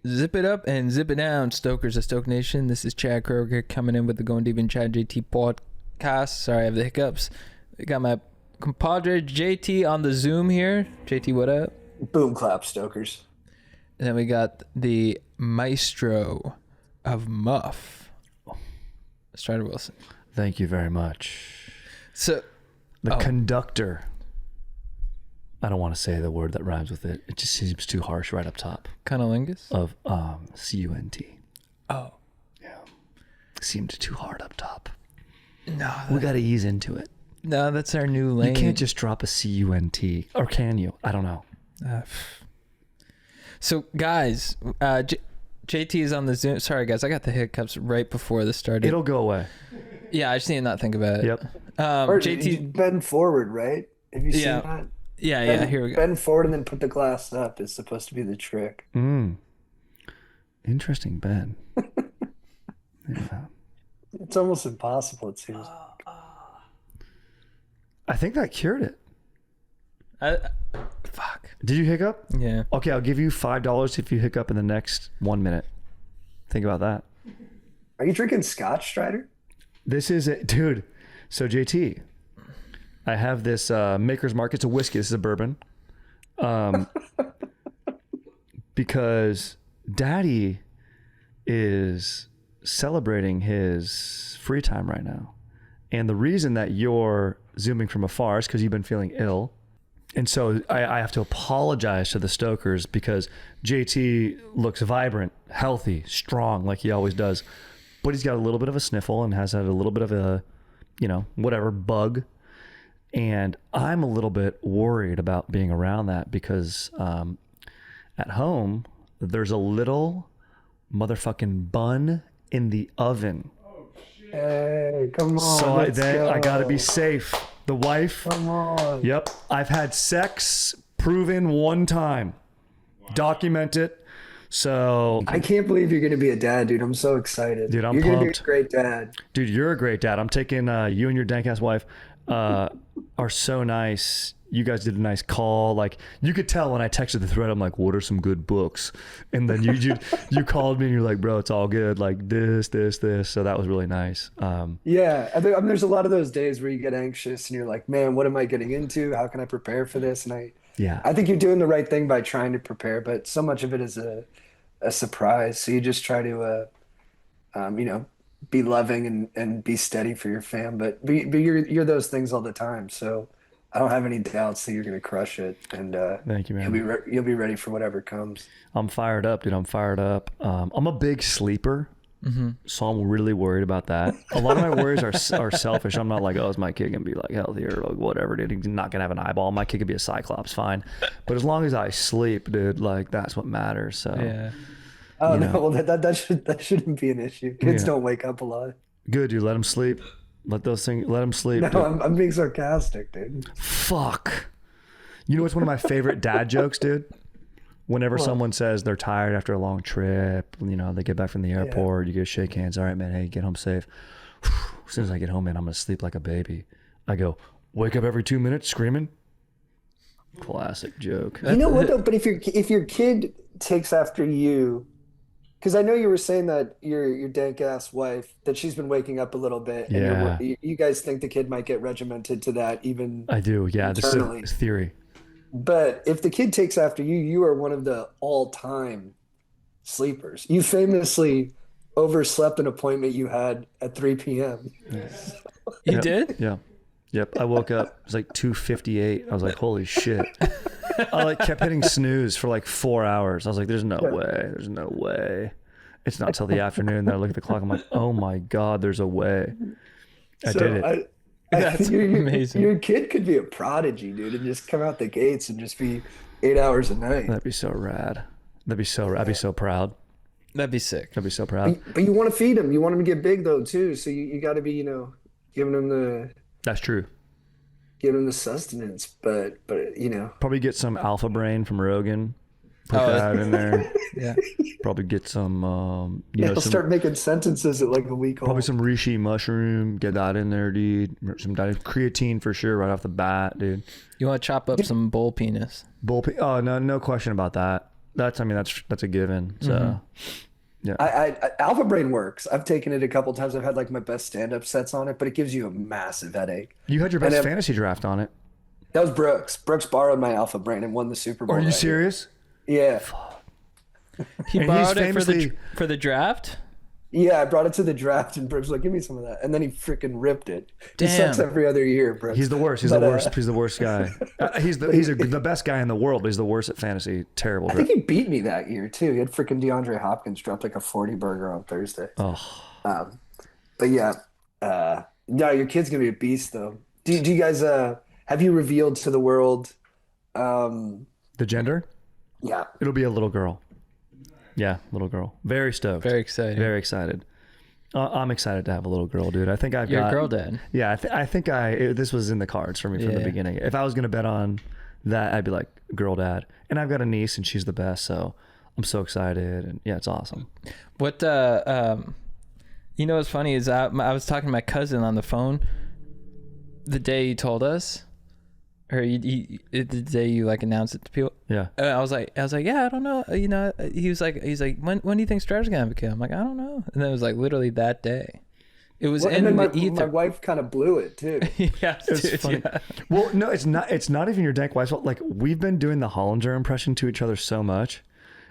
Zip it up and zip it down, Stokers of Stoke Nation. This is Chad Kroger coming in with the Going Deep in Chad JT podcast. Sorry, I have the hiccups. We got my compadre JT on the Zoom here. JT, what up? Boom clap, Stokers. And then we got the maestro of Muff, Strider Wilson. Thank you very much. So, the conductor. I don't want to say the word that rhymes with it. It just seems too harsh right up top. Cunnilingus? Of C-U-N-T. Oh. Yeah. Seemed too hard up top. No. We got to ease into it. No, that's our new lane. You can't just drop a C-U-N-T. Or can you? I don't know. So, guys, JT is on the Zoom. Sorry, guys. I got the hiccups right before this started. It'll go away. Yeah, I just need to not think about it. Yep. JT, bend forward, right? Have you seen that? Yeah, here we go. Bend forward and then put the glass up is supposed to be the trick. Interesting, Ben. Yeah. It's almost impossible, it seems. I think that cured it. Fuck. Did you hiccup? Yeah. Okay, I'll give you $5 if you hiccup in the next 1 minute. Think about that. Are you drinking scotch, Strider? This is it, dude. So JT, I have this Maker's Mark. It's a whiskey. This is a bourbon. Because Daddy is celebrating his free time right now. And the reason that you're Zooming from afar is because you've been feeling ill. And so I have to apologize to the Stokers because JT looks vibrant, healthy, strong, like he always does. But he's got a little bit of a sniffle and has had a little bit of a, whatever, bug. And I'm a little bit worried about being around that because at home, there's a little motherfucking bun in the oven. Hey, come on. So I got to be safe. The wife. Come on. Yep. I've had sex proven one time. Wow. Document it. So I can't believe you're going to be a dad, dude. I'm so excited. Dude, I'm You're pumped. going to be a great dad. Dude, you're a great dad. I'm taking you and your dank ass wife are so nice. You guys did a nice call. Like you could tell when I texted the thread, I'm like, what are some good books? And then you called me and you're like, bro, it's all good. Like this. So that was really nice. Yeah. I mean, there's a lot of those days where you get anxious and you're like, man, what am I getting into? How can I prepare for this? And I think you're doing the right thing by trying to prepare, but so much of it is a surprise. So you just try to, be loving and be steady for your fam, but you're those things all the time. So I don't have any doubts that you're going to crush it. And thank you, man. You'll be ready for whatever comes. I'm fired up, dude. I'm fired up. I'm a big sleeper. Mm-hmm. So I'm really worried about that. A lot of my worries are selfish. I'm not like, oh, is my kid gonna be like healthy or like whatever, dude? He's not gonna have an eyeball. My kid could be a cyclops, fine. But as long as I sleep, dude, like that's what matters. So yeah. Oh no, well that shouldn't be an issue. Kids don't wake up a lot. Good, dude. Let them sleep. Let them sleep. No, I'm being sarcastic, dude. Fuck. You know what's one of my favorite dad jokes, dude? Whenever someone says they're tired after a long trip, they get back from the airport, you get shake hands. All right, man. Hey, get home safe. As soon as I get home, man, I'm going to sleep like a baby. I go, wake up every 2 minutes screaming. Classic joke. You know what though? But if your kid takes after you, because I know you were saying that your dank ass wife, that she's been waking up a little bit. Yeah. And you guys think the kid might get regimented to that even. I do. Yeah. Internally. This is theory. But if the kid takes after you, you are one of the all-time sleepers. You famously overslept an appointment you had at 3 p.m. You did? Yeah. Yep. I woke up. It was like 2:58. I was like, holy shit. I kept hitting snooze for like 4 hours. I was like, there's no way. There's no way. It's not till the afternoon. Then I look at the clock. I'm like, oh my God, there's a way. I did it. That's amazing. Your kid could be a prodigy, dude, and just come out the gates and just be 8 hours a night. That'd be so rad. I'd be so proud. That'd be sick. I'd be so proud. But you want to feed him. You want him to get big though too. So you got to be, giving him the. That's true. Giving him the sustenance, but Probably get some Alpha Brain from Rogan. Put that in there. Yeah. Probably get some. He'll start making sentences at like a week old. Probably some reishi mushroom. Get that in there, dude. Some creatine for sure right off the bat, dude. You want to chop up some bull penis? Oh no question about that. That's a given. So yeah. I Alpha Brain works. I've taken it a couple times. I've had like my best stand-up sets on it, but it gives you a massive headache. You had your best fantasy draft on it. That was Brooks. Brooks borrowed my Alpha Brain and won the Super Bowl. Are you serious? Yeah. He borrowed it for the draft? Yeah, I brought it to the draft, and Brooks was like, give me some of that. And then he freaking ripped it. Damn. He sucks every other year, Brooks. He's the worst. He's the worst. He's the worst guy. He's the best guy in the world, but he's the worst at fantasy. Terrible. I think he beat me that year, too. He had freaking DeAndre Hopkins dropped like a 40 burger on Thursday. Oh. But yeah, no, your kid's going to be a beast, though. Do you guys, have you revealed to the world? The gender? Yeah. It'll be a little girl. Yeah, little girl. Very stoked. Very excited. Very excited. I'm excited to have a little girl, dude. I think You're a girl dad. Yeah, this was in the cards for me from the beginning. If I was going to bet on that, I'd be like, girl dad. And I've got a niece, and she's the best, so I'm so excited. And yeah, it's awesome. What, you know what's funny is I was talking to my cousin on the phone the day he told us. Or the day you like announced it to people. Yeah. I was like, yeah, I don't know. You know, he's like, when do you think Star's gonna have a kid? I'm like, I don't know. And then it was like literally that day. It was in the ether. My wife kind of blew it too. Yeah, it's funny. Yeah. Well, no, it's not. It's not even your dank wife's fault. Like we've been doing the Hollander impression to each other so much.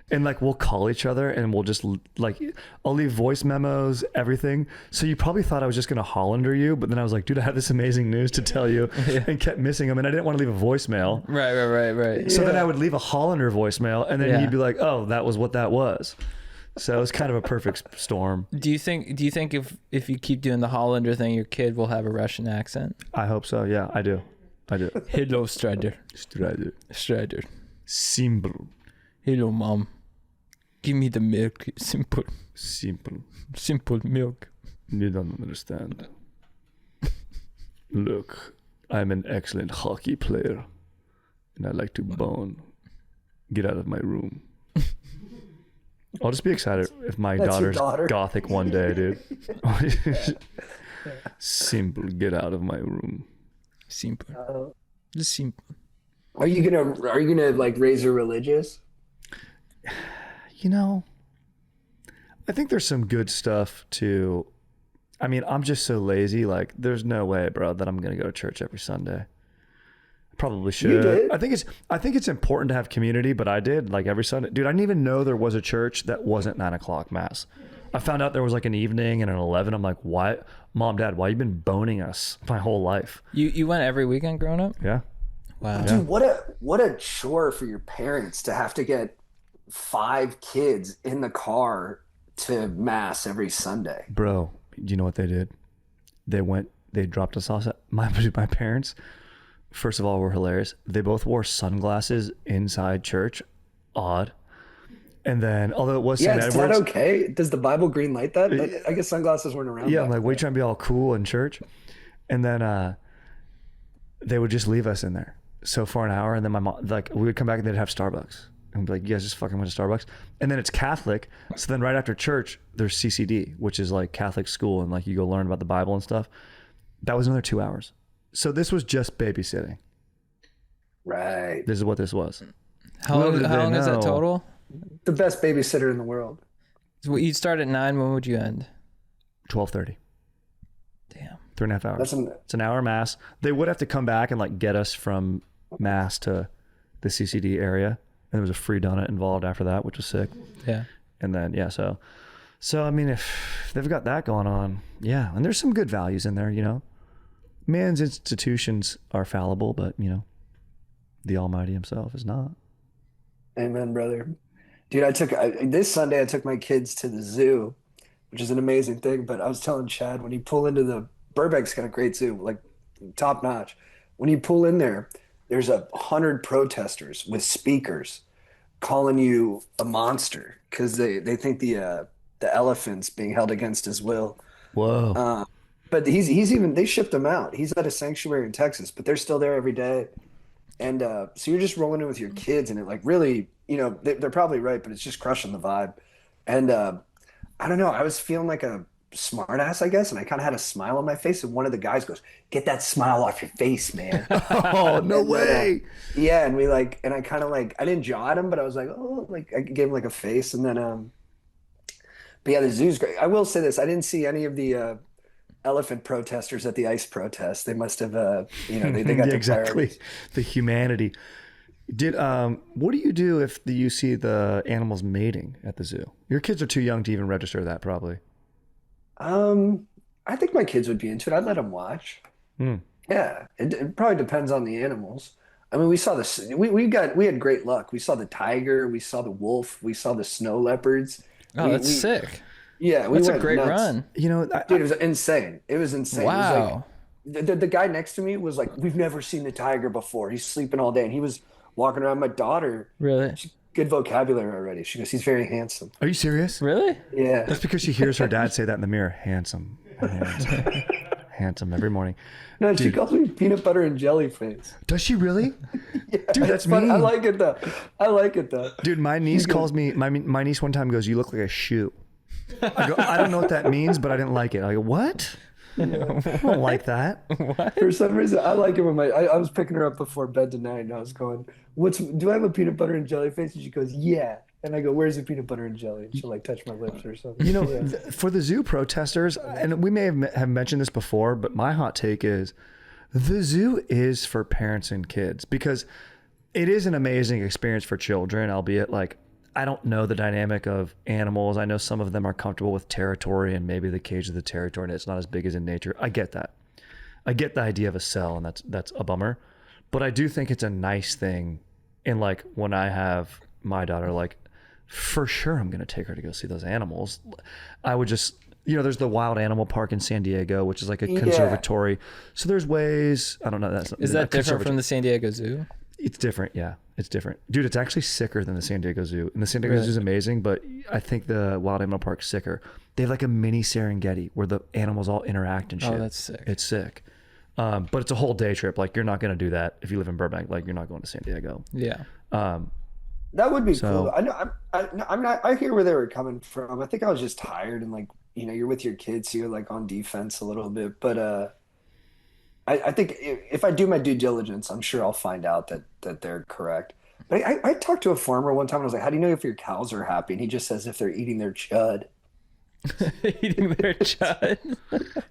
And like we'll call each other and we'll just like I'll leave voice memos, everything. So you probably thought I was just gonna Hollander you, but then I was like, dude, I have this amazing news to tell you, and kept missing them. And I didn't want to leave a voicemail. Right. So then I would leave a Hollander voicemail, and then you'd be like, oh, that was what that was. So it's kind of a perfect storm. Do you think if you keep doing the Hollander thing, your kid will have a Russian accent? I hope so. Yeah, I do. Hello, Strider. Simple. Hello, mom. Give me the milk. Simple milk. You don't understand. Look, I'm an excellent hockey player, and I like to bone. Get out of my room. I'll just be excited if my daughter's gothic one day, dude. Simple, get out of my room. Simple. Just simple. Are you gonna like raise her religious? You know, I think there's some good stuff to, I mean, I'm just so lazy. Like, there's no way, bro, that I'm going to go to church every Sunday. I probably should. You did? I think it's important to have community, but I did like every Sunday. Dude, I didn't even know there was a church that wasn't 9:00 mass. I found out there was like an evening and an 11. I'm like, why? Mom, Dad, why you been boning us my whole life? You went every weekend growing up? Yeah. Wow. Dude, what a chore for your parents to have to get 5 kids in the car to mass every Sunday. Bro, do you know what they did? They dropped us off. My parents, first of all, were hilarious. They both wore sunglasses inside church. Odd. And then, although it was St. Edward's. Is that okay? Does the Bible green light that? I guess sunglasses weren't around. Yeah, I'm like, we trying to be all cool in church. And then they would just leave us in there. So for an hour, and then my mom, like, we would come back and they'd have Starbucks. And be like, you guys just fucking went to Starbucks. And then it's Catholic. So then right after church, there's CCD, which is like Catholic school. And like you go learn about the Bible and stuff. That was another 2 hours. So this was just babysitting. Right. This is what this was. How long is that total? The best babysitter in the world. So you'd start at 9. When would you end? 12:30. Damn. 3.5 hours. It's an hour mass. They would have to come back and like get us from mass to the CCD area. And there was a free donut involved after that, which was sick. Yeah. And then, yeah, so I mean, if they've got that going on, yeah. And there's some good values in there, you know. Man's institutions are fallible, but, you know, the Almighty himself is not. Amen, brother. Dude, this Sunday, I took my kids to the zoo, which is an amazing thing. But I was telling Chad, when you pull into Burbank's got a great zoo, like top notch. When you pull in there, there's 100 protesters with speakers calling you a monster because they think the elephant's being held against his will. Whoa. But they shipped him out. He's at a sanctuary in Texas, but they're still there every day. And so you're just rolling in with your kids, and it like really, you know, they're probably right, but it's just crushing the vibe. And I don't know, I was feeling like a smart ass, I guess. And I kind of had a smile on my face. And one of the guys goes, "Get that smile off your face, man." Oh, no way. Yeah. And I kind of like, I didn't jaw at him, but I was like, oh, like I gave him like a face. And then, but yeah, the zoo's great. I will say this. I didn't see any of the elephant protesters at the ICE protest. They must have, they got their exactly. priorities. The humanity. What do you do if you see the animals mating at the zoo? Your kids are too young to even register that, probably. I think my kids would be into it. I'd let them watch. Yeah, it probably depends on the animals. I mean, we saw this. We had great luck. We saw the tiger. We saw the wolf. We saw the snow leopards. Oh, that's sick. Yeah, that's a great run. Dude, it was insane. It was insane. Wow. It was like, the guy next to me was like, "We've never seen the tiger before. He's sleeping all day," and he was walking around. My daughter, really good vocabulary already. She goes, "He's very handsome." Are you serious? Really? Yeah. That's because she hears her dad say that in the mirror. Handsome, handsome every morning. No, she calls me peanut butter and jelly face. Does she really? Yeah, dude, that's fun. mean. I like it though. Dude, my niece calls me. My niece one time goes, "You look like a shoe." I go, "I don't know what that means, but I didn't like it." I go, "What?" I don't like that. What? For some reason, I like it when I was picking her up before bed tonight, and I was going, do I have a peanut butter and jelly face?" And she goes, "Yeah." And I go, "Where's the peanut butter and jelly?" And she'll like touch my lips or something. For the zoo protesters, and we may have mentioned this before, but my hot take is the zoo is for parents and kids, because it is an amazing experience for children, albeit like, I don't know the dynamic of animals. I know some of them are comfortable with territory and maybe the cage of the territory and it's not as big as in nature. I get that. I get the idea of a cell, and that's a bummer. But I do think it's a nice thing. And like when I have my daughter, like for sure I'm going to take her to go see those animals. I would just, there's the wild animal park in San Diego, which is like a conservatory. So there's ways, I don't know. Is that different from the San Diego Zoo? It's different. Yeah, it's different. Dude, it's actually sicker than the San Diego Zoo. And the San Diego Zoo is amazing, but I think the Wild Animal Park's sicker. They have like a mini Serengeti where the animals all interact and shit. Oh, that's sick. It's sick. But it's a whole day trip. Like, you're not going to do that if you live in Burbank. Like, you're not going to San Diego. Yeah. That would be cool. I know. I hear where they were coming from. I think I was just tired, and like, you're with your kids, so you're like on defense a little bit. But I think if I do my due diligence, I'm sure I'll find out that they're correct. But I talked to a farmer one time and I was like, "How do you know if your cows are happy?" And he just says, "If they're eating their chud." Eating their chud.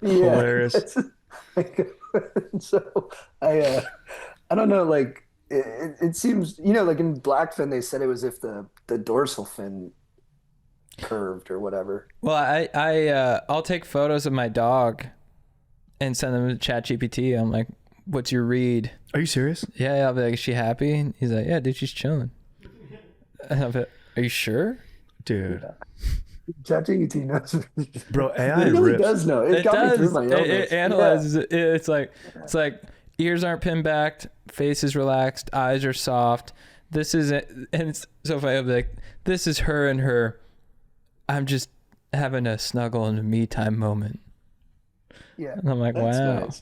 Yeah. Hilarious. So I don't know, like it seems, like in Blackfin they said it was if the dorsal fin curved or whatever. Well, I'll take photos of my dog and send them to ChatGPT. I'm like, "What's your read?" Are you serious? Yeah, I'll be like, "Is she happy?" And he's like, "Yeah, dude, she's chilling." And I'll be like, "Are you sure?" Dude. ChatGPT knows. Bro, AI it really rips. does know. It got me through my illness. It analyzes it. It's like ears aren't pinned back, face is relaxed, eyes are soft. This is it. And it's so funny. I'll be like, "This is her and her. I'm just having a snuggle and a me time moment." Yeah. And I'm like, wow. Nice.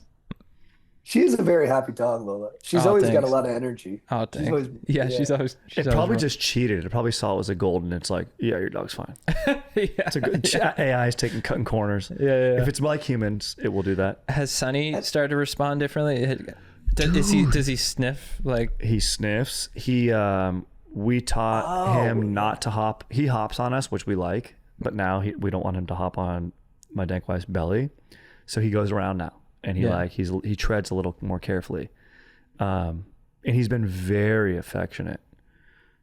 She's a very happy dog, Lola. She's always got a lot of energy. Oh, thanks. She's always. It probably just cheated. It probably saw it was a gold, and it's like, yeah, your dog's fine. It's a good AI is cutting corners. Yeah. If it's like humans, it will do that. Has Sonny started to respond differently? Does he sniff? Like, he sniffs. We taught him not to hop. He hops on us, which we like, but now we don't want him to hop on my dank wife's belly. So he goes around now, and he treads a little more carefully. And he's been very affectionate.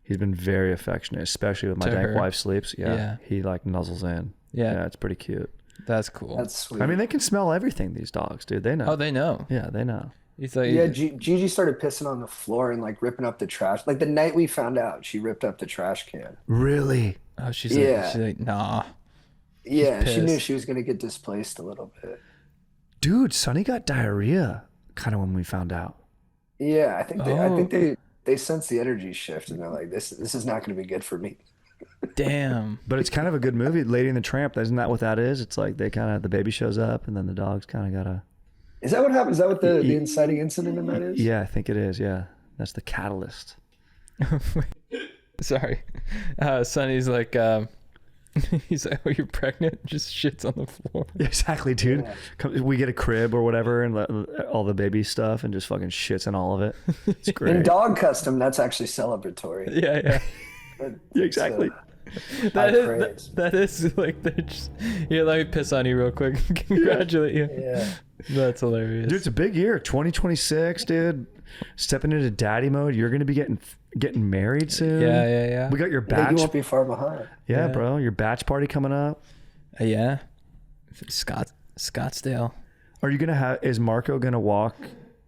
Especially with my dank wife sleeps. Yeah. He like nuzzles in. Yeah, it's pretty cute. That's cool. That's sweet. I mean, they can smell everything, these dogs, dude. They know. Oh, they know. Yeah, they know. He's like, Gigi started pissing on the floor and like ripping up the trash. Like the night we found out, she ripped up the trash can. Really? Oh, she's like, nah. Yeah, she knew she was gonna get displaced a little bit. Dude, Sonny got diarrhea kind of when we found out. Yeah, I think they sense the energy shift, and they're like, this is not going to be good for me. Damn. But it's kind of a good movie, Lady and the Tramp. Isn't that what that is? It's like the baby shows up, and then the dog's kind of gotta. Is that what happens? Is that what the inciting incident in that is? Yeah, I think it is. Yeah, that's the catalyst. Sorry, Sonny's like, He's like, oh, you're pregnant? Just shits on the floor. Exactly, dude. Yeah. We get a crib or whatever and all the baby stuff and just fucking shits in all of it. It's great. In dog custom, that's actually celebratory. Yeah. Yeah, exactly. That is like, they're just, yeah, let me piss on you real quick. Congratulate you. Yeah. That's hilarious. Dude, it's a big year. 2026, dude. Stepping into daddy mode. You're going to be getting married soon. Yeah. We got your I think batch. you won't be far behind. Yeah, bro. Your batch party coming up. Yeah. Scottsdale. Are you is Marco going to walk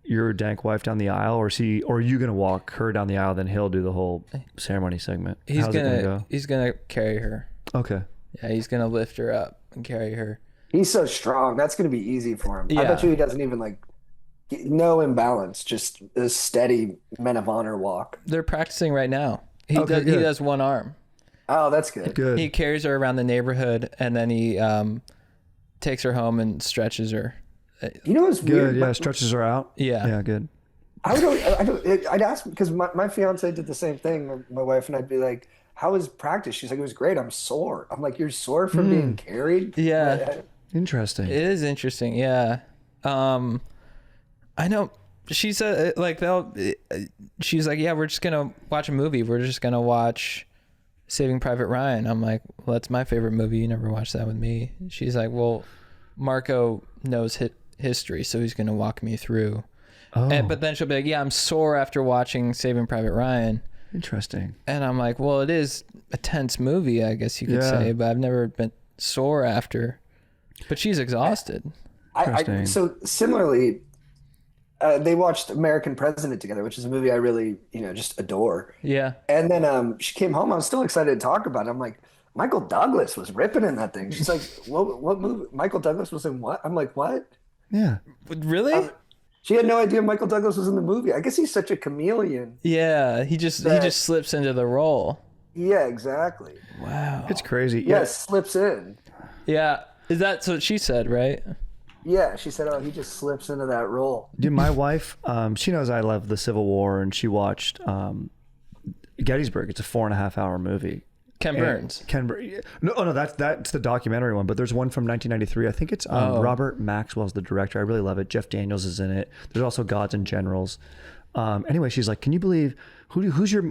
your dank wife down the aisle, or are you going to walk her down the aisle, then he'll do the whole ceremony segment? He's How's it gonna go? He's gonna carry her. Okay. Yeah, he's gonna lift her up and carry her. He's so strong. That's going to be easy for him. Yeah. I bet you he doesn't even no imbalance, just a steady men of honor walk. They're practicing right now. He Okay, he good. does one arm. Oh, that's good. Good. He carries her around the neighborhood, and then he takes her home and stretches her. You know what's weird? Good. Yeah, stretches her out. Yeah. Yeah, good. I'd ask because my fiance did the same thing. My wife and I'd be like, "How was practice?" She's like, "It was great. I'm sore." I'm like, "You're sore from being carried?" Yeah. Interesting. It is interesting. Yeah. I know. She said she's like, yeah, we're just gonna watch a movie. We're just gonna watch Saving Private Ryan. I'm like, well, that's my favorite movie. You never watched that with me. She's like, well, Marco knows history, so he's gonna walk me through. Oh, But then she'll be like, yeah, I'm sore after watching Saving Private Ryan. interesting. And I'm like, well, it is a tense movie, I guess you could say, but I've never been sore after. But she's exhausted. So similarly, they watched American President together, which is a movie I really, just adore. Yeah. And then she came home. I was still excited to talk about it. I'm like, Michael Douglas was ripping in that thing. She's like, what movie? Michael Douglas was in what? I'm like, what? Yeah. Really? She had no idea Michael Douglas was in the movie. I guess he's such a chameleon. Yeah. He just slips into the role. Yeah, exactly. Wow. It's crazy. Yeah, slips in. Yeah. Is that what she said, right? Yeah, she said, oh, he just slips into that role. Dude, my wife, she knows I love the Civil War, and she watched Gettysburg. It's a 4.5 hour movie. Ken Burns. No, that's the documentary one. But there's one from 1993. I think it's Robert Maxwell's the director. I really love it. Jeff Daniels is in it. There's also Gods and Generals. Anyway, she's like, "Can you believe who's your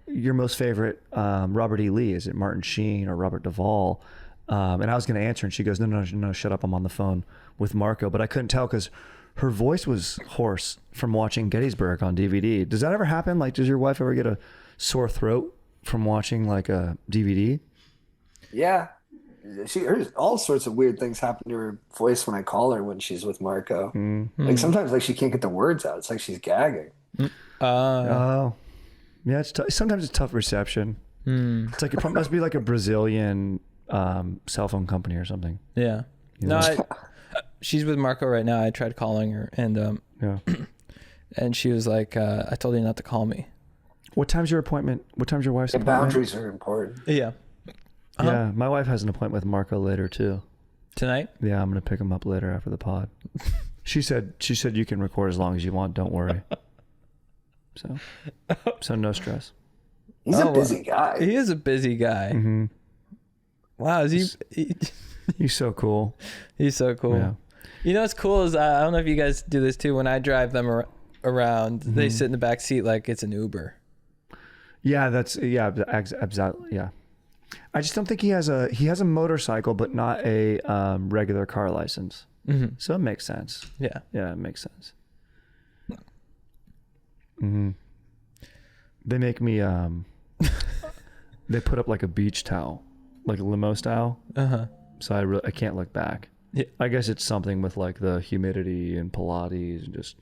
most favorite Robert E. Lee? Is it Martin Sheen or Robert Duvall?" And I was going to answer, and she goes, "No, shut up. I'm on the phone with Marco." But I couldn't tell because her voice was hoarse from watching Gettysburg on DVD. Does that ever happen? Like, does your wife ever get a sore throat from watching like a DVD? Yeah. All sorts of weird things happen to her voice when I call her when she's with Marco. Mm-hmm. Like sometimes she can't get the words out. It's like she's gagging. Oh, yeah. Sometimes it's tough reception. It's like it must be like a Brazilian cell phone company or something. Yeah. No, she's with Marco right now. I tried calling her, and and she was like, "I told you not to call me." What time's your appointment? What time's your wife's appointment? Boundaries are important. Yeah. Yeah, my wife has an appointment with Marco later too. Tonight? Yeah, I'm gonna pick him up later after the pod. She said you can record as long as you want. Don't worry. So no stress. He's a busy guy. He is a busy guy. Mm-hmm. Wow, is he? He's so cool. He's so cool. Yeah. You know what's cool is I don't know if you guys do this too. When I drive them around, they sit in the back seat like it's an Uber. Yeah, exactly. Yeah, I just don't think he has a motorcycle, but not a regular car license. Mm-hmm. So it makes sense. Yeah, it makes sense. Mm-hmm. They make me they put up like a beach towel, like a limo style. So I can't look back. Yeah. I guess it's something with like the humidity and Pilates and just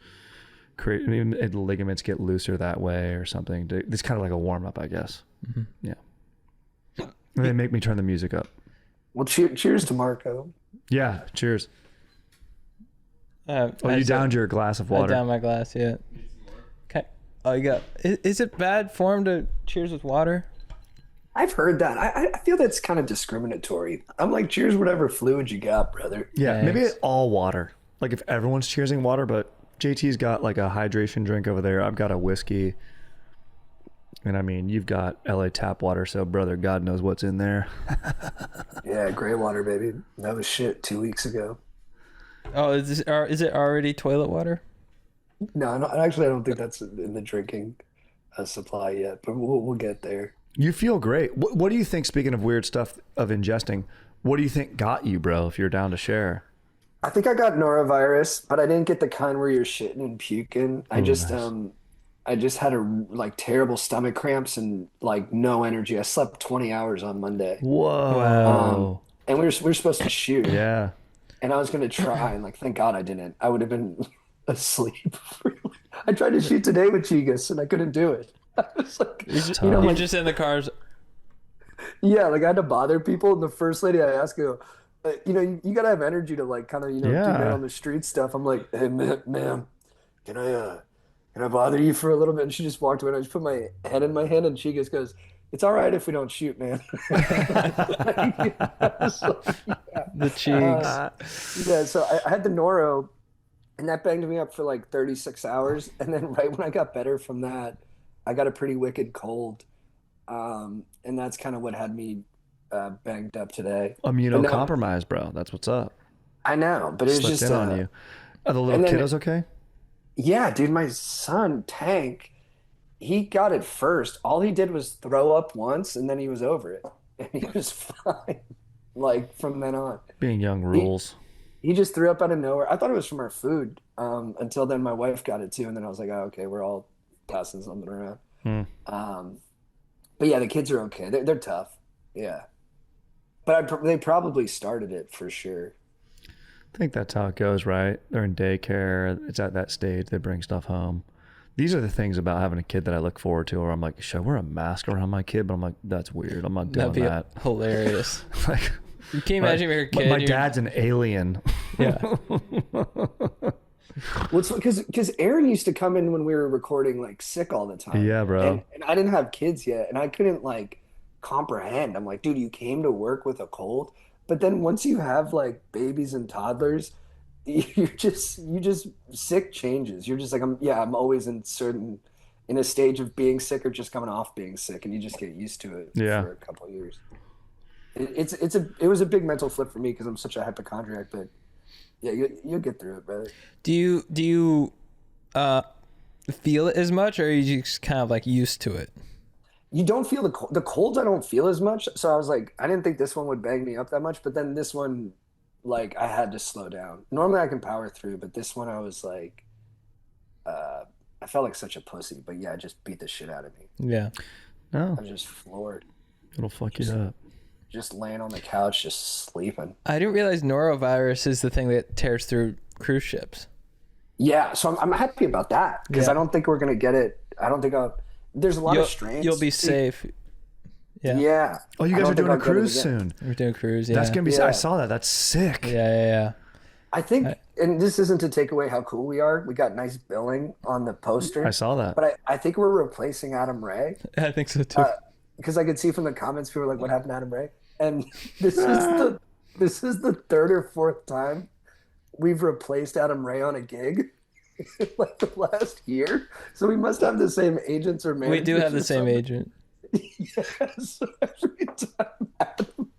and the ligaments get looser that way or something. It's kind of like a warm up, I guess. Mm-hmm. Yeah. And they make me turn the music up. Well, cheers to Marco. Yeah, cheers. You downed your glass of water. I downed my glass, yeah. Okay. Oh, you got. Is it bad form to cheers with water? I've heard that. I feel that's kind of discriminatory. I'm like, cheers whatever fluid you got, brother. Yeah, maybe all water. Like if everyone's cheersing water, but JT's got like a hydration drink over there. I've got a whiskey. And I mean, you've got LA tap water, so brother, God knows what's in there. Yeah, gray water, baby. That was shit 2 weeks ago. Oh, is it already toilet water? No, actually, I don't think that's in the drinking supply yet, but we'll get there. You feel great. What do you think, speaking of weird stuff of ingesting, what do you think got you, bro, if you're down to share? I think I got norovirus, but I didn't get the kind where you're shitting and puking. Nice. I just had like terrible stomach cramps and like no energy. I slept 20 hours on Monday. Whoa. Wow. And we were supposed to shoot. Yeah. And I was going to try, and like, thank God I didn't. I would have been asleep. I tried to shoot today with Chigas, and I couldn't do it. I was like, You're just in the cars. yeah, like I had to bother people. And the first lady I asked, you got to have energy to like kind of, do that on the street stuff. I'm like, hey, ma'am, can I bother you for a little bit? And she just walked away, and I just put my head in my hand, and she just goes, it's all right if we don't shoot, man. The cheeks. Yeah, so I had the noro, and that banged me up for like 36 hours. And then right when I got better from that, I got a pretty wicked cold. And that's kind of what had me banged up today. Immunocompromised, bro. That's what's up. I know, but it was Slipped just in on you. Are the little kiddos okay? Yeah, dude, my son, Tank, he got it first. All he did was throw up once, and then he was over it. And he was fine, like, from then on. Being young rules. He just threw up out of nowhere. I thought it was from our food until then my wife got it, too. And then I was like, oh, okay, we're all passing something around. But, yeah, the kids are okay. They're tough. Yeah. But they probably started it for sure. I think that's how it goes, right? They're in daycare. It's at that stage. They bring stuff home. These are the things about having a kid that I look forward to, where I'm like, should I wear a mask around my kid? But I'm like, that's weird. I'm not doing that. Hilarious. Like, you can't imagine your kid. My dad's an alien. Yeah. Well, it's because Aaron used to come in when we were recording like sick all the time. Yeah, bro. And I didn't have kids yet, and I couldn't like comprehend. I'm like, dude, you came to work with a cold. But then once you have like babies and toddlers, you just sick changes. You're just like, I'm always in a stage of being sick or just coming off being sick, and you just get used to it for a couple of years. It was a big mental flip for me because I'm such a hypochondriac, but yeah, you'll get through it, brother. Do you feel it as much, or are you just kind of like used to it? You don't feel the colds. I don't feel as much. So I was like, I didn't think this one would bang me up that much, but then this one, like, I had to slow down. Normally I can power through, but this one I was like, I felt like such a pussy. But yeah, it just beat the shit out of me. Yeah. No. I was just floored. It'll fuck you up. Just laying on the couch, just sleeping. I didn't realize norovirus is the thing that tears through cruise ships. Yeah, so I'm happy about that because I don't think we're gonna get it. I don't think there's a lot of strains. You'll be safe. Yeah. Oh, you guys are doing a cruise soon. We're doing a cruise. Yeah. That's gonna be. I saw that. That's sick. Yeah. I think, and this isn't to take away how cool we are. We got nice billing on the poster. I saw that. But I think we're replacing Adam Ray. I think so too. Because I could see from the comments, people were like, "What happened to Adam Ray?" And this is the third or fourth time we've replaced Adam Ray on a gig. Like the last year, so we must have the same agents or managers. We do have the same agent. Yes, every time Adam,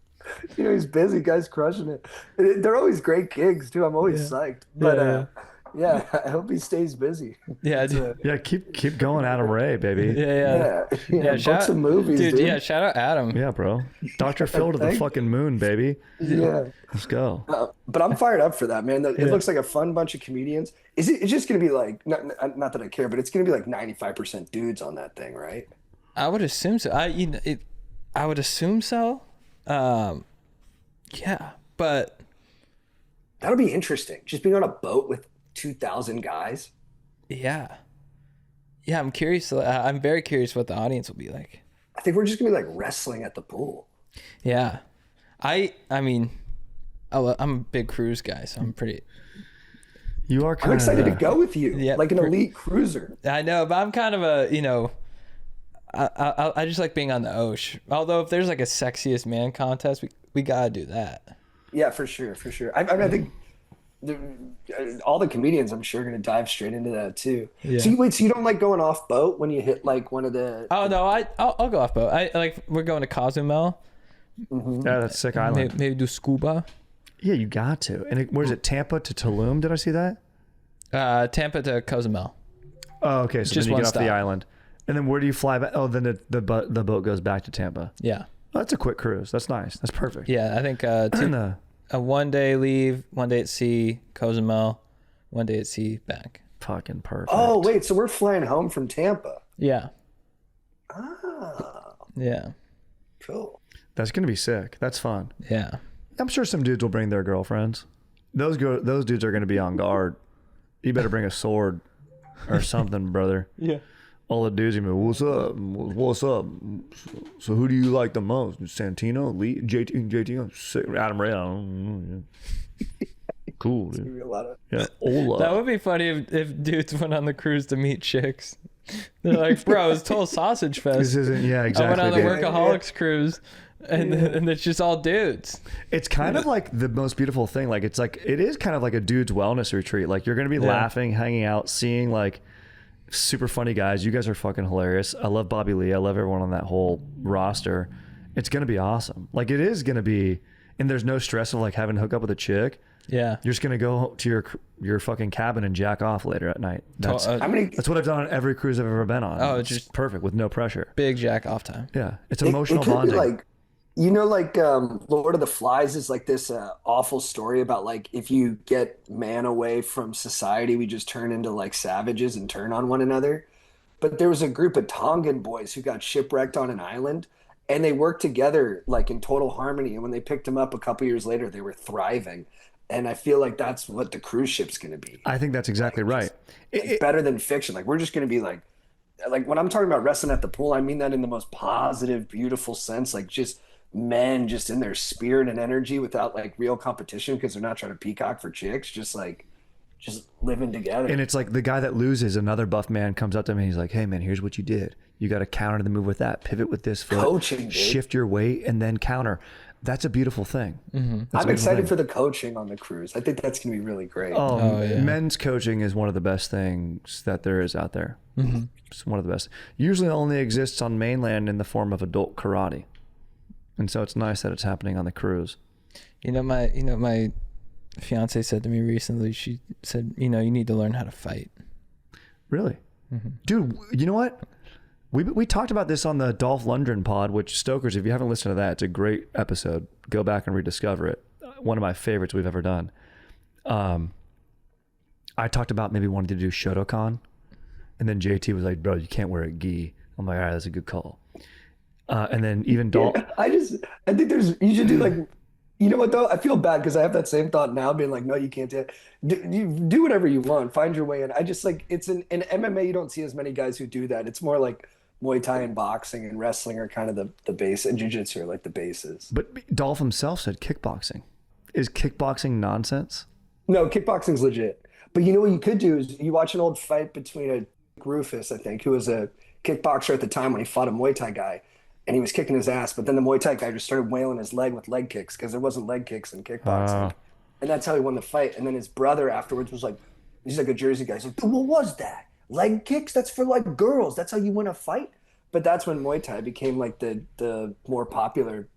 he's busy, guy's crushing it. They're always great gigs too. I'm always psyched, but yeah, I hope he stays busy. Yeah, keep going, Adam Ray, baby. Yeah. Book some movies, dude. Yeah, shout out Adam. Yeah, bro. Dr. Phil to the fucking moon, baby. Yeah, let's go. But I'm fired up for that, man. It looks like a fun bunch of comedians. It's just gonna be like, not that I care, but it's gonna be like 95% dudes on that thing, right? I would assume so. I would assume so. Yeah, but that'll be interesting. Just being on a boat with 2,000 guys. Yeah, I'm curious. I'm very curious what the audience will be like. I think we're just gonna be like wrestling at the pool. Yeah, I mean, I'm a big cruise guy, so I'm pretty. You are. I'm excited to go with you, like an elite cruiser. I know, but I'm kind of a I just like being on the ocean. Although if there's like a sexiest man contest, we gotta do that. Yeah, for sure. I think all the comedians, I'm sure, are going to dive straight into that too. Yeah. So you don't like going off boat when you hit like one of the? Oh no, I'll go off boat. I like we're going to Cozumel. Mm-hmm. Yeah, that's a sick island. Maybe do scuba. Yeah, you got to. And where's it? Tampa to Tulum? Did I see that? Tampa to Cozumel. Oh, okay. So Just then you one get off stop. the island, and then where do you fly back? Oh, then the boat goes back to Tampa. Yeah. Oh, that's a quick cruise. That's nice. That's perfect. Yeah, I think a 1 day leave, 1 day at sea, Cozumel, 1 day at sea, back. Fucking perfect. Oh wait, so we're flying home from Tampa. Yeah. Ah, Yeah. cool. That's gonna be sick. That's fun. Yeah. I'm sure some dudes will bring their girlfriends. Those dudes are gonna be on guard. You better bring a sword or something, brother. Yeah. All the dudes are gonna be, what's up? What's up? So who do you like the most? Santino, Lee, JT, sick. Adam Ray. Cool, dude. Maybe a lot of Yeah, Ola. That would be funny if dudes went on the cruise to meet chicks. They're like, bro, it's total sausage fest. This isn't. Yeah, exactly. I went on the dude. workaholics cruise, and it's just all dudes. It's kind of like the most beautiful thing. Like it is kind of like a dude's wellness retreat. Like you're gonna be laughing, hanging out, seeing like super funny guys. You guys are fucking hilarious. I love Bobby Lee. I love everyone on that whole roster. It's gonna be awesome. Like it is gonna be, and there's no stress of like having to hook up with a chick. Yeah. You're just gonna go to your fucking cabin and jack off later at night. That's what I've done on every cruise I've ever been on. Oh, it's just perfect with no pressure. big jack off time. Yeah, it's emotional it could bonding. be like, like Lord of the Flies is like this awful story about like if you get man away from society, we just turn into like savages and turn on one another. But there was a group of Tongan boys who got shipwrecked on an island, and they worked together like in total harmony. And when they picked them up a couple years later, they were thriving. And I feel like that's what the cruise ship's going to be. I think that's exactly right. It's better than fiction. Like we're just going to be like when I'm talking about wrestling at the pool, I mean that in the most positive, beautiful sense. Like just men just in their spirit and energy without like real competition because they're not trying to peacock for chicks. Just living together. And it's like the guy that loses, another buff man comes up to him and he's like, hey man, here's what you did. You got to counter the move with that, pivot with this foot, coaching, dude. Shift your weight and then counter. That's a beautiful thing. Mm-hmm. I'm excited for the coaching on the cruise. I think that's going to be really great. Yeah. Men's coaching is one of the best things that there is out there. Mm-hmm. It's one of the best. Usually only exists on mainland in the form of adult karate. And so it's nice that it's happening on the cruise. My fiance said to me recently, she said, you need to learn how to fight. Really? Mm-hmm. Dude, you know what? We talked about this on the Dolph Lundgren pod, which Stokers, if you haven't listened to that, it's a great episode. Go back and rediscover it. One of my favorites we've ever done. I talked about maybe wanting to do Shotokan, and then JT was like, bro, you can't wear a gi. I'm like, all right, that's a good call. And then even Dolph. Yeah, I think you should do like, you know what though? I feel bad because I have that same thought now being like, no, you can't do it. You do whatever you want. Find your way in. I just like, it's in MMA, you don't see as many guys who do that. It's more like Muay Thai and boxing and wrestling are kind of the base, and jiu-jitsu are like the bases. But Dolph himself said kickboxing. Is kickboxing nonsense? No, kickboxing's legit. But you know what you could do is you watch an old fight between Rufus, I think, who was a kickboxer at the time when he fought a Muay Thai guy, and he was kicking his ass. But then the Muay Thai guy just started wailing his leg with leg kicks because there wasn't leg kicks in kickboxing. And that's how he won the fight. And then his brother afterwards was like, he's like a Jersey guy. He's like, what was that? Leg kicks? That's for like girls. That's how you win a fight? But that's when Muay Thai became like the more popular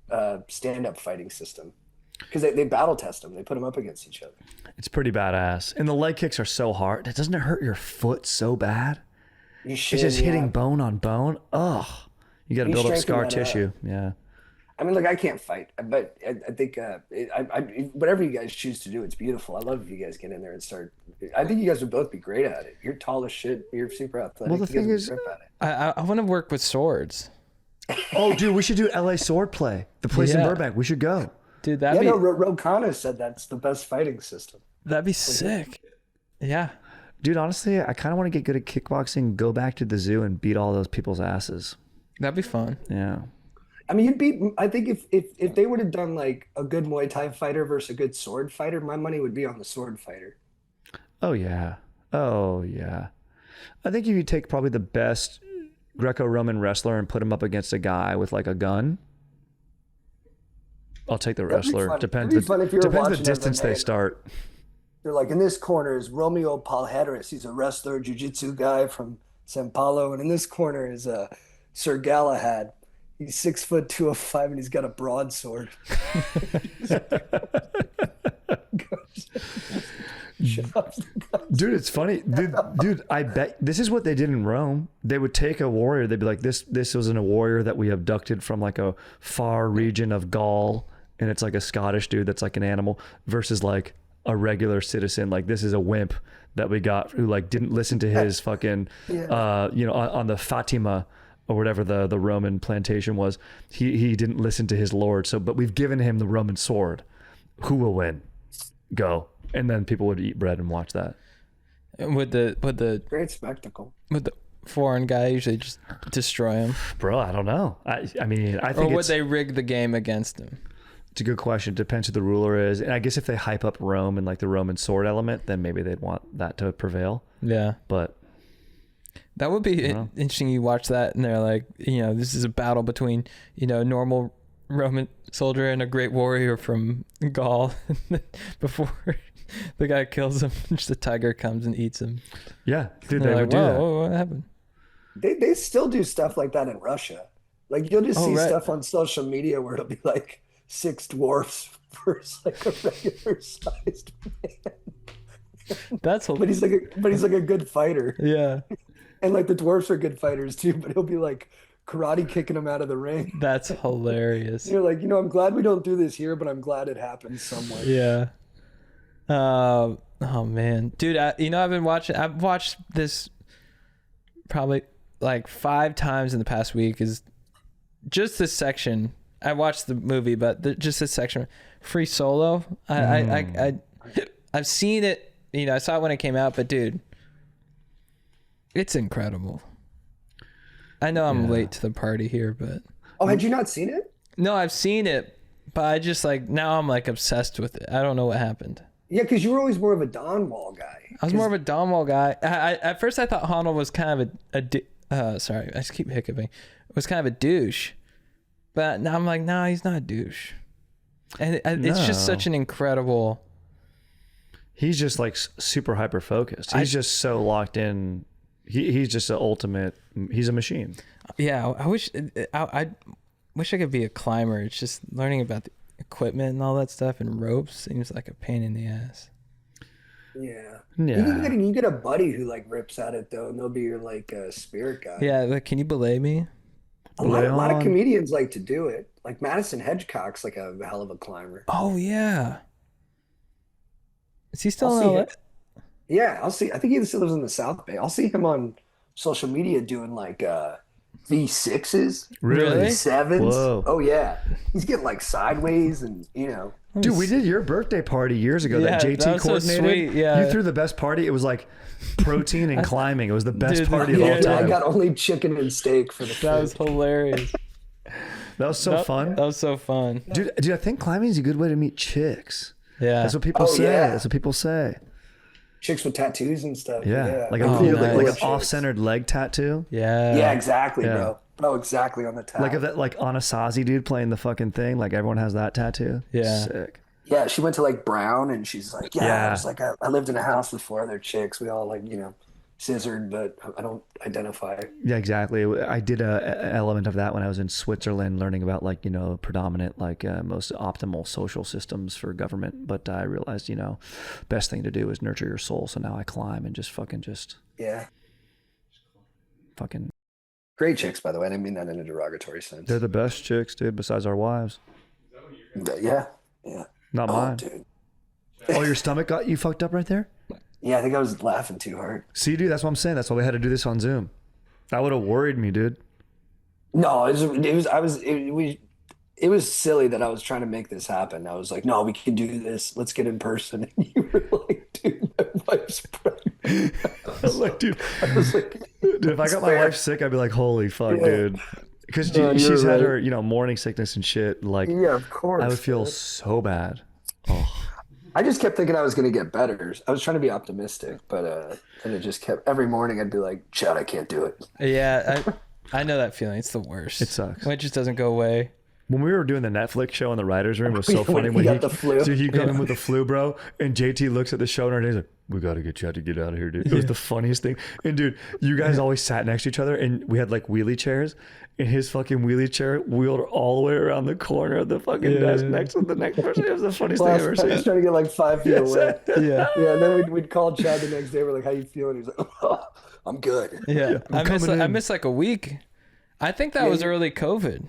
stand-up fighting system. Because they battle test them. They put them up against each other. It's pretty badass. And the leg kicks are so hard. Doesn't it hurt your foot so bad? You should, it's just hitting bone on bone. Ugh. You got to build up scar tissue. Yeah. I mean, like, I can't fight, but I think whatever you guys choose to do, it's beautiful. I love if you guys get in there and start. I think you guys would both be great at it. You're tall as shit. You're super athletic. Well, the thing is, I want to work with swords. Oh, dude, we should do LA sword play. The place in Burbank. We should go. Dude, that'd be... Ro Khanna said that's the best fighting system. That'd be sick. Yeah. Dude, honestly, I kind of want to get good at kickboxing, go back to the zoo and beat all those people's asses. That'd be fun. Yeah. I mean, I think if they would have done like a good Muay Thai fighter versus a good sword fighter, my money would be on the sword fighter. Oh, yeah. Oh, yeah. I think if you take probably the best Greco-Roman wrestler and put him up against a guy with like a gun, I'll take the wrestler. Depends the distance they start. they're like, in this corner is Romeo Palheris. He's a wrestler, jiu-jitsu guy from Sao Paulo. And in this corner is Sir Galahad. He's 6'2", 205, and he's got a broadsword. Dude, it's funny. Dude, I bet this is what they did in Rome. They would take a warrior. They'd be like, this wasn't a warrior that we abducted from like a far region of Gaul, and it's like a Scottish dude that's like an animal, versus like a regular citizen. Like, this is a wimp that we got who like didn't listen to his fucking, on the Fatima or whatever the Roman plantation was. He didn't listen to his lord. So, but we've given him the Roman sword. Who will win? Go. And then people would eat bread and watch that. Would the great spectacle. Would the foreign guy usually just destroy him? Bro, I don't know. I mean, I think. Or would they rig the game against him? It's a good question. Depends who the ruler is. And I guess if they hype up Rome and like the Roman sword element, then maybe they'd want that to prevail. Yeah. But that would be interesting. You watch that and they're like, this is a battle between, normal Roman soldier and a great warrior from Gaul. Before the guy kills him, just the tiger comes and eats him. Yeah, dude, they would do that. What happened? They still do stuff like that in Russia. Like, you'll just see stuff on social media where it'll be like 6 dwarfs versus like a regular sized man. That's but he's like a good fighter. Yeah. And like the dwarfs are good fighters too, but he'll be like karate kicking them out of the ring. That's hilarious. You're like, I'm glad we don't do this here, but I'm glad it happens somewhere. Yeah. Oh man, dude. I've watched this probably like 5 times in the past week. Is just this section. I watched the movie, but just this section, Free Solo. I've seen it. I saw it when it came out, but dude, it's incredible. I know I'm late to the party here, but had you not seen it? No, I've seen it, but I just like now I'm like obsessed with it. I don't know what happened. Yeah, because you were always more of a Don Wall guy. I was more of a Don Wall guy. At first I thought Honnold was kind of sorry, I just keep hiccuping. It was kind of a douche, but now I'm like, nah, he's not a douche. And it's just such an incredible. He's just like super hyper focused. He's just so locked in. He's just the ultimate. He's a machine. Yeah, I wish I could be a climber. It's just learning about the equipment and all that stuff and ropes seems like a pain in the ass. Yeah. You get a buddy who like rips at it though, and they'll be your like spirit guy. Yeah, like, can you belay me? A lot of comedians like to do it. Like Madison Hedgecock's like a hell of a climber. Oh yeah. Is he still in LA? Yeah, I'll see. I think he still lives in the South Bay. I'll see him on social media doing like V6s, really V7s. Whoa. Oh yeah, he's getting like sideways and Dude, we did your birthday party years ago. That JT that was coordinated. So sweet. Yeah, you threw the best party. It was like protein and climbing. It was the best party of all time. I got only chicken and steak for the food. That was hilarious. That was so fun. That was so fun, dude. I think climbing is a good way to meet chicks. Yeah, that's what people say. Yeah. That's what people say. Chicks with tattoos and stuff. Yeah. Like an off-centered leg tattoo. Yeah, exactly, bro. Oh, exactly on the tat. Like of that, like Anasazi dude playing the fucking thing. Like everyone has that tattoo. Yeah, sick. Yeah, she went to like Brown, and she's like, I was like, I lived in a house with 4 other chicks. We all like, scissored, but I don't identify. Yeah, exactly. I did a element of that when I was in Switzerland, learning about like predominant like most optimal social systems for government. But I realized best thing to do is nurture your soul. So now I climb and just fucking great chicks, by the way. I didn't mean that in a derogatory sense. They're the best chicks, dude. Besides our wives. Yeah. Not mine. Dude. Oh, your stomach got you fucked up right there? Yeah, I think I was laughing too hard. See, dude, that's what I'm saying. That's why we had to do this on Zoom. That would have worried me, dude. No, it was silly that I was trying to make this happen. I was like, no, we can do this. Let's get in person. And you were like, dude, my wife's pregnant. I was like, dude, if I got my wife sick, I'd be like, holy fuck, dude. Because she's had her, morning sickness and shit. Like, yeah, of course. I would feel so bad. Oh. I just kept thinking I was going to get better. I was trying to be optimistic, but and it just kept, every morning I'd be like, Chad, I can't do it. Yeah, I know that feeling. It's the worst. It sucks. When it just doesn't go away. When we were doing the Netflix show in the writer's room, it was so funny. When he got the flu. So he come in with the flu, bro, and JT looks at the show and he's like, we got to get Chad to get out of here, dude. It was the funniest thing. And dude, you guys always sat next to each other and we had like wheelie chairs, and his fucking wheelie chair wheeled all the way around the corner of the fucking desk next to the next person. It was the funniest thing I've ever seen. I was trying to get like 5 feet away. Yeah. And then we'd call Chad the next day. We're like, how you feeling? He's like, oh, I'm good. Yeah. I missed like a week. I think that was early COVID.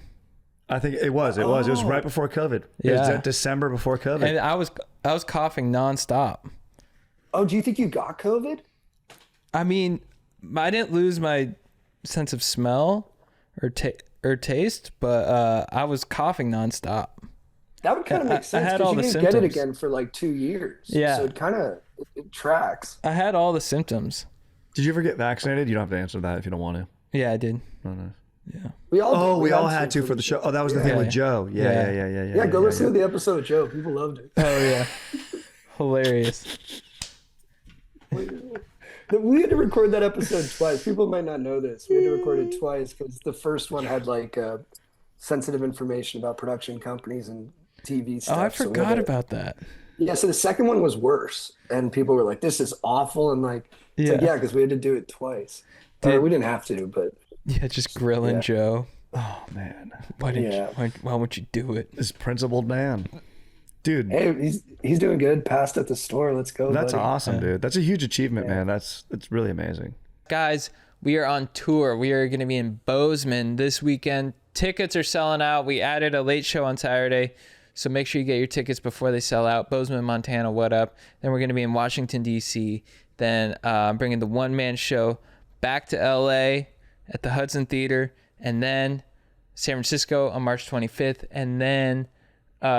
I think it was. It was right before COVID. It was that December before COVID. And I was coughing nonstop. Oh, do you think you got COVID? I mean, I didn't lose my sense of smell or taste, but I was coughing nonstop. That would kind of make sense because you didn't get it again for like 2 years. Yeah. So it kind of it tracks. I had all the symptoms. Did you ever get vaccinated? You don't have to answer that if you don't want to. Yeah, I did. Oh, nice. Yeah. We all had to for the show. Oh, that was the thing with Joe. Yeah. Go listen to the episode with Joe. People loved it. Oh yeah. Hilarious. We had to record that episode twice. People might not know this. We had to record it twice because the first one had like sensitive information about production companies and TV stuff. Oh, I forgot about that. Yeah, so the second one was worse, and people were like, "This is awful," and like, because we had to do it twice. Or we didn't have to, but. Yeah, just grilling Joe. Oh man, why won't you do it? This principled man, dude. Hey, he's doing good. Passed at the store. Let's go. That's buddy. awesome, dude. That's a huge achievement, man. That's really amazing. Guys, we are on tour. We are going to be in Bozeman this weekend. Tickets are selling out. We added a late show on Saturday, so make sure you get your tickets before they sell out. Bozeman, Montana, what up? Then we're going to be in Washington, D.C. Then bringing the one-man show back to L.A. at the Hudson Theater, and then San Francisco on March 25th, and then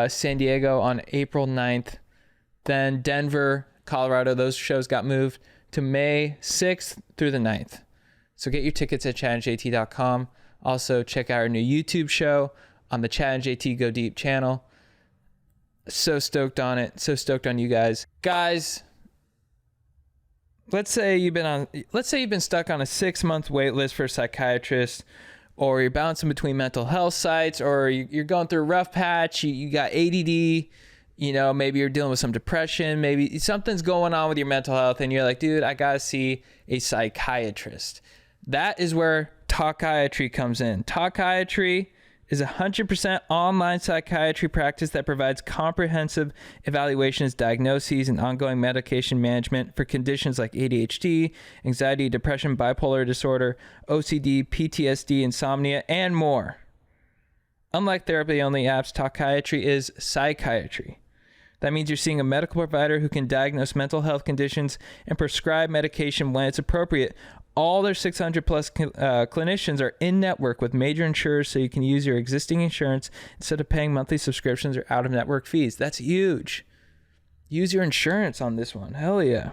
San Diego on April 9th, then Denver, Colorado. Those shows got moved to May 6th through the 9th. So get your tickets at chadandjt.com. Also, check out our new YouTube show on the Chad and JT Go Deep channel. So stoked on it. So stoked on you guys. Guys, let's say you've been stuck on a 6-month wait list for a psychiatrist, or you're bouncing between mental health sites, or you're going through a rough patch. You got ADD, maybe you're dealing with some depression, maybe something's going on with your mental health, and you're like, dude, I gotta see a psychiatrist. That is where Psychiatry comes in. Psychiatry is a 100% online psychiatry practice that provides comprehensive evaluations, diagnoses, and ongoing medication management for conditions like ADHD, anxiety, depression, bipolar disorder, OCD, PTSD, insomnia, and more. Unlike therapy-only apps, Psychiatry is psychiatry. That means you're seeing a medical provider who can diagnose mental health conditions and prescribe medication when it's appropriate. All their 600 plus clinicians are in network with major insurers, so you can use your existing insurance instead of paying monthly subscriptions or out of network fees. That's huge. Use your insurance on this one. Hell yeah.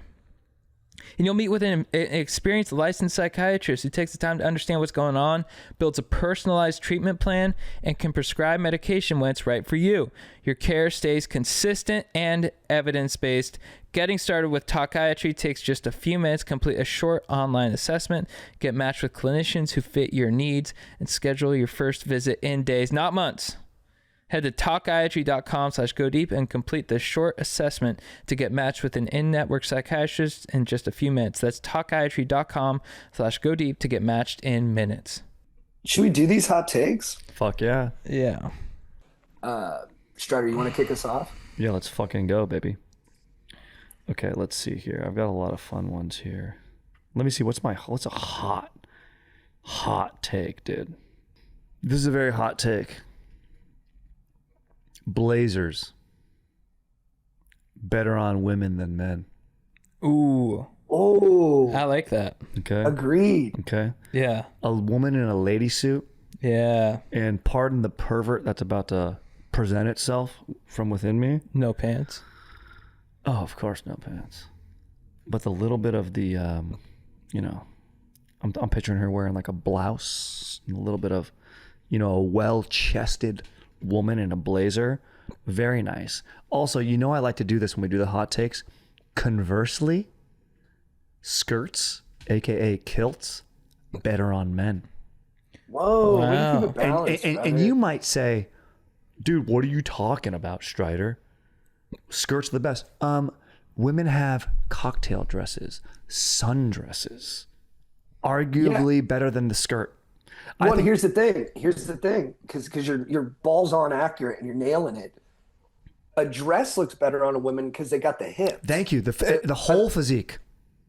And you'll meet with an experienced licensed psychiatrist who takes the time to understand what's going on, builds a personalized treatment plan, and can prescribe medication when it's right for you. Your care stays consistent and evidence-based. Getting started with Psychiatry takes just a few minutes. Complete a short online assessment, get matched with clinicians who fit your needs, and schedule your first visit in days, not months. Head to psychiatry.com/go-deep and complete the short assessment to get matched with an in-network psychiatrist in just a few minutes. That's psychiatry.com/go-deep to get matched in minutes. Should we do these hot takes? Fuck yeah. Yeah. Strider, you want to kick us off? Yeah, let's fucking go, baby. Okay, let's see here. I've got a lot of fun ones here. Let me see. What's a hot take, dude? This is a very hot take. Blazers better on women than men. Ooh. Oh. I like that. Okay. Agreed. Okay. Yeah. A woman in a lady suit. Yeah. And pardon the pervert that's about to present itself from within me. No pants. Oh, of course, no pants. But the little bit of the, I'm picturing her wearing like a blouse and a little bit of, a well-chested woman in a blazer. Very nice. Also, I like to do this when we do the hot takes. Conversely, skirts, aka kilts, better on men. Whoa. Wow. Keep it balanced, and you might say, Dude, what are you talking about, Strider? Skirts are the best. Women have cocktail dresses, sundresses, arguably better than the skirt. Well, here's the thing, because your balls on accurate and you're nailing it. A dress looks better on a woman because they got the hips. Thank you. The whole physique.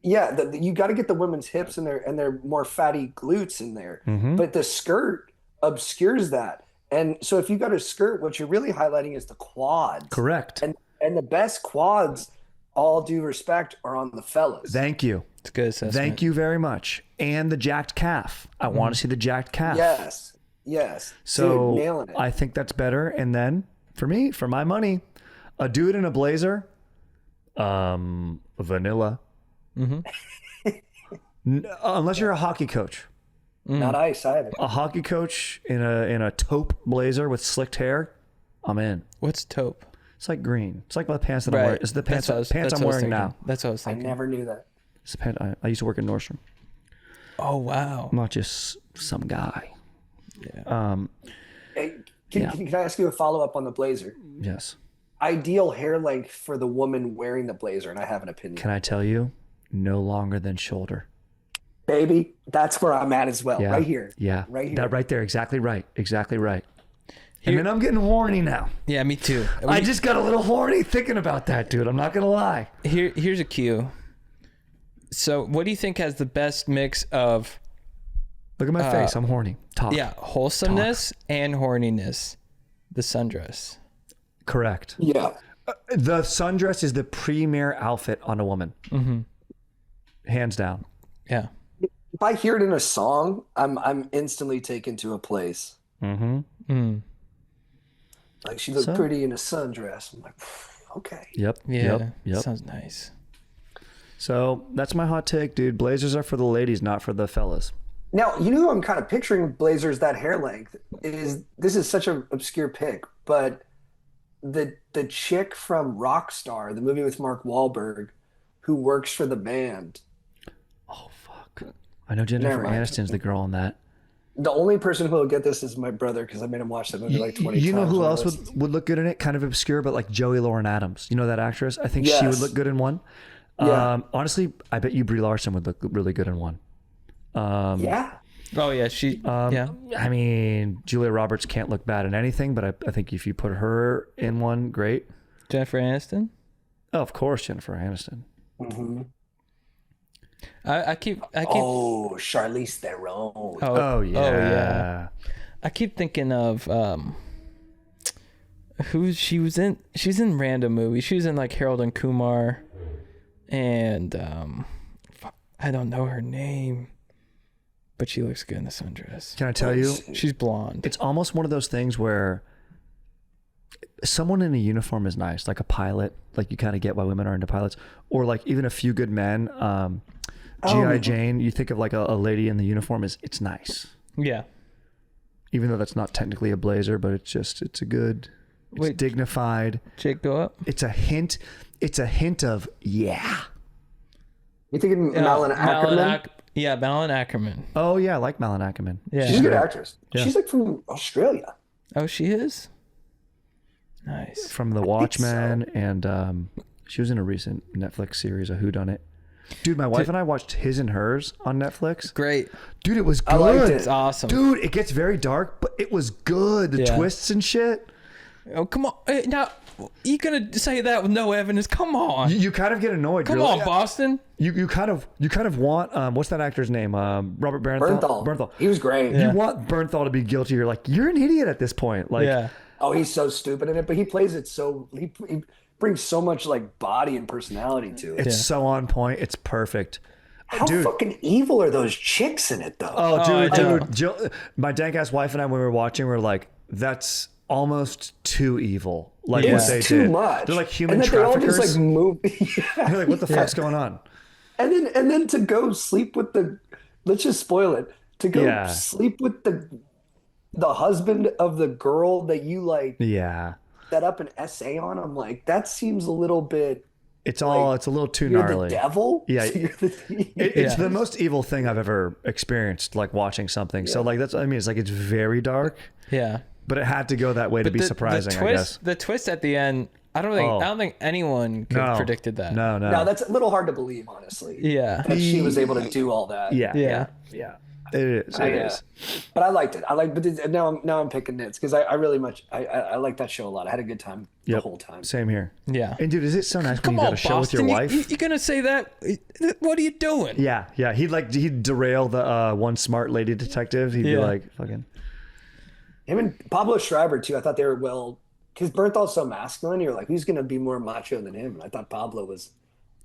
Yeah, you got to get the women's hips and their more fatty glutes in there. Mm-hmm. But the skirt obscures that. And so if you got a skirt, what you're really highlighting is the quads. Correct. And the best quads, all due respect, are on the fellas. Thank you. It's a good assessment. Thank you very much. And the jacked calf. I want to see the jacked calf. Yes. So dude, nailing it. I think that's better. And then for me, for my money, a dude in a blazer, vanilla. Unless you're a hockey coach. Not ice either. A hockey coach in a taupe blazer with slicked hair, I'm in. What's taupe? It's like green. It's like the pants that I'm wearing. It's the pants I'm wearing now. That's what I was I thinking. never knew that. It's the pant. I used to work at Nordstrom. Oh, wow. I'm not just some guy. Yeah. Hey, can I ask you a follow-up on the blazer? Yes. Ideal hair length for the woman wearing the blazer, and I have an opinion. Can I tell you? No longer than shoulder. Baby, that's where I'm at as well. Yeah. Right here. Yeah. Right here. That right there. Exactly right. Exactly right. And then I'm getting horny now. Yeah, me too. I just got a little horny thinking about that, dude. I'm not going to lie. Here's a cue. So what do you think has the best mix of... Look at my face. I'm horny. Talk. Yeah, wholesomeness and horniness. The sundress. Correct. Yeah. The sundress is the premier outfit on a woman. Mm-hmm. Hands down. Yeah. If I hear it in a song, I'm instantly taken to a place. Mm-hmm. Mm. Like, she looked pretty in a sundress. I'm like, okay. Yep. Yeah. Yep. Sounds nice. So that's my hot take, dude. Blazers are for the ladies, not for the fellas. Now, you know who I'm kind of picturing with blazers, that hair length, this is such an obscure pick, but the chick from Rockstar, the movie with Mark Wahlberg, who works for the band. Oh, fuck. I know Jennifer Aniston's the girl on that. The only person who will get this is my brother, because I made him watch that movie like 20 times. You know who else would look good in it? Kind of obscure, but like Joey Lauren Adams. You know that actress? I think she would look good in one. Yeah. Honestly, I bet you Brie Larson would look really good in one. Yeah. Oh, yeah. Yeah. I mean, Julia Roberts can't look bad in anything, but I think if you put her in one, great. Jennifer Aniston? Oh, of course, Jennifer Aniston. Mm-hmm. I keep. Oh, Charlize Theron. Oh yeah. I keep thinking of who she was in. She's in random movies. She was in like Harold and Kumar, and I don't know her name, but she looks good in the sundress. Can I tell you? She's blonde. It's almost one of those things where someone in a uniform is nice, like a pilot. Like you kind of get why women are into pilots, or like even A Few Good Men. G.I. Jane, you think of like a lady in the uniform, it's nice. Yeah. Even though that's not technically a blazer, but it's dignified. Jake, go up. It's a hint of, yeah. You thinking Malin Ackerman? Malin Ackerman. Oh yeah, I like Malin Ackerman. Yeah. She's a good actress. Yeah. She's like from Australia. Oh, she is? Nice. From The Watchmen, and she was in a recent Netflix series, A Whodunit. Dude, my wife and I watched His and Hers on Netflix. Great. Dude, it was good. I liked it. It's awesome. Dude, it gets very dark, but it was good. The twists and shit. Oh, come on. Now, you gonna say that with no evidence? Come on. You kind of get annoyed. Come on, Boston. You kind of want what's that actor's name? Robert Bernthal. Bernthal. He was great. You want Bernthal to be guilty. You're like, you're an idiot at this point. Like, yeah. Oh, he's so stupid in it, but he plays it so he brings so much like body and personality to it. It's so on point. It's perfect. How fucking evil are those chicks in it though? Oh, dude. Jill, my dank ass wife and I, when we were watching, we were like, that's almost too evil. Like what they too did. much. They're like human and traffickers. They all just like move. You're like, what the fuck's going on? And then to go sleep with let's just spoil it. To go sleep with the husband of the girl that you like set up an essay on. I'm like, that seems a little bit. It's a little too you're gnarly. The devil. Yeah, it's the most evil thing I've ever experienced. Like watching something. So like it's very dark. Yeah. But it had to go that way to be surprising, I guess. The twist at the end, I don't think anyone could have predicted that. No. No, that's a little hard to believe, honestly. Yeah. That she was able to do all that. Yeah. It is. But I liked it. But now I'm picking nits because I really much I like that show a lot. I had a good time the whole time. Same here. Yeah. And dude, is it so nice when you got a show with your wife? You gonna say that? What are you doing? Yeah. He'd derail the one smart lady detective. He'd be like, fucking. Him and Pablo Schreiber too. I thought they were because Bernthal's so masculine. You're like, who's gonna be more macho than him? And I thought Pablo was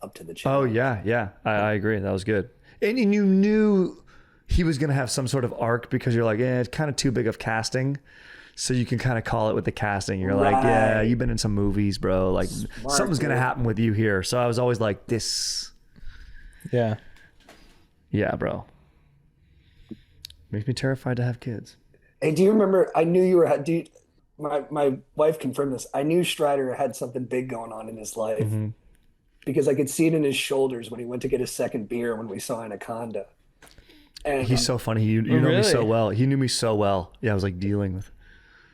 up to the challenge. Oh yeah. I agree. That was good. And you knew he was gonna have some sort of arc because you're like, it's kind of too big of casting. So you can kind of call it with the casting. You're like, yeah, you've been in some movies, bro. Like something's going to happen with you here. So I was always like, this. Yeah. Yeah, bro. Makes me terrified to have kids. Hey, do you remember, I knew you were, my wife confirmed this. I knew Strider had something big going on in his life because I could see it in his shoulders when he went to get his second beer when we saw Anaconda. And he's so funny. You know me so well. He knew me so well. Yeah, I was like dealing with.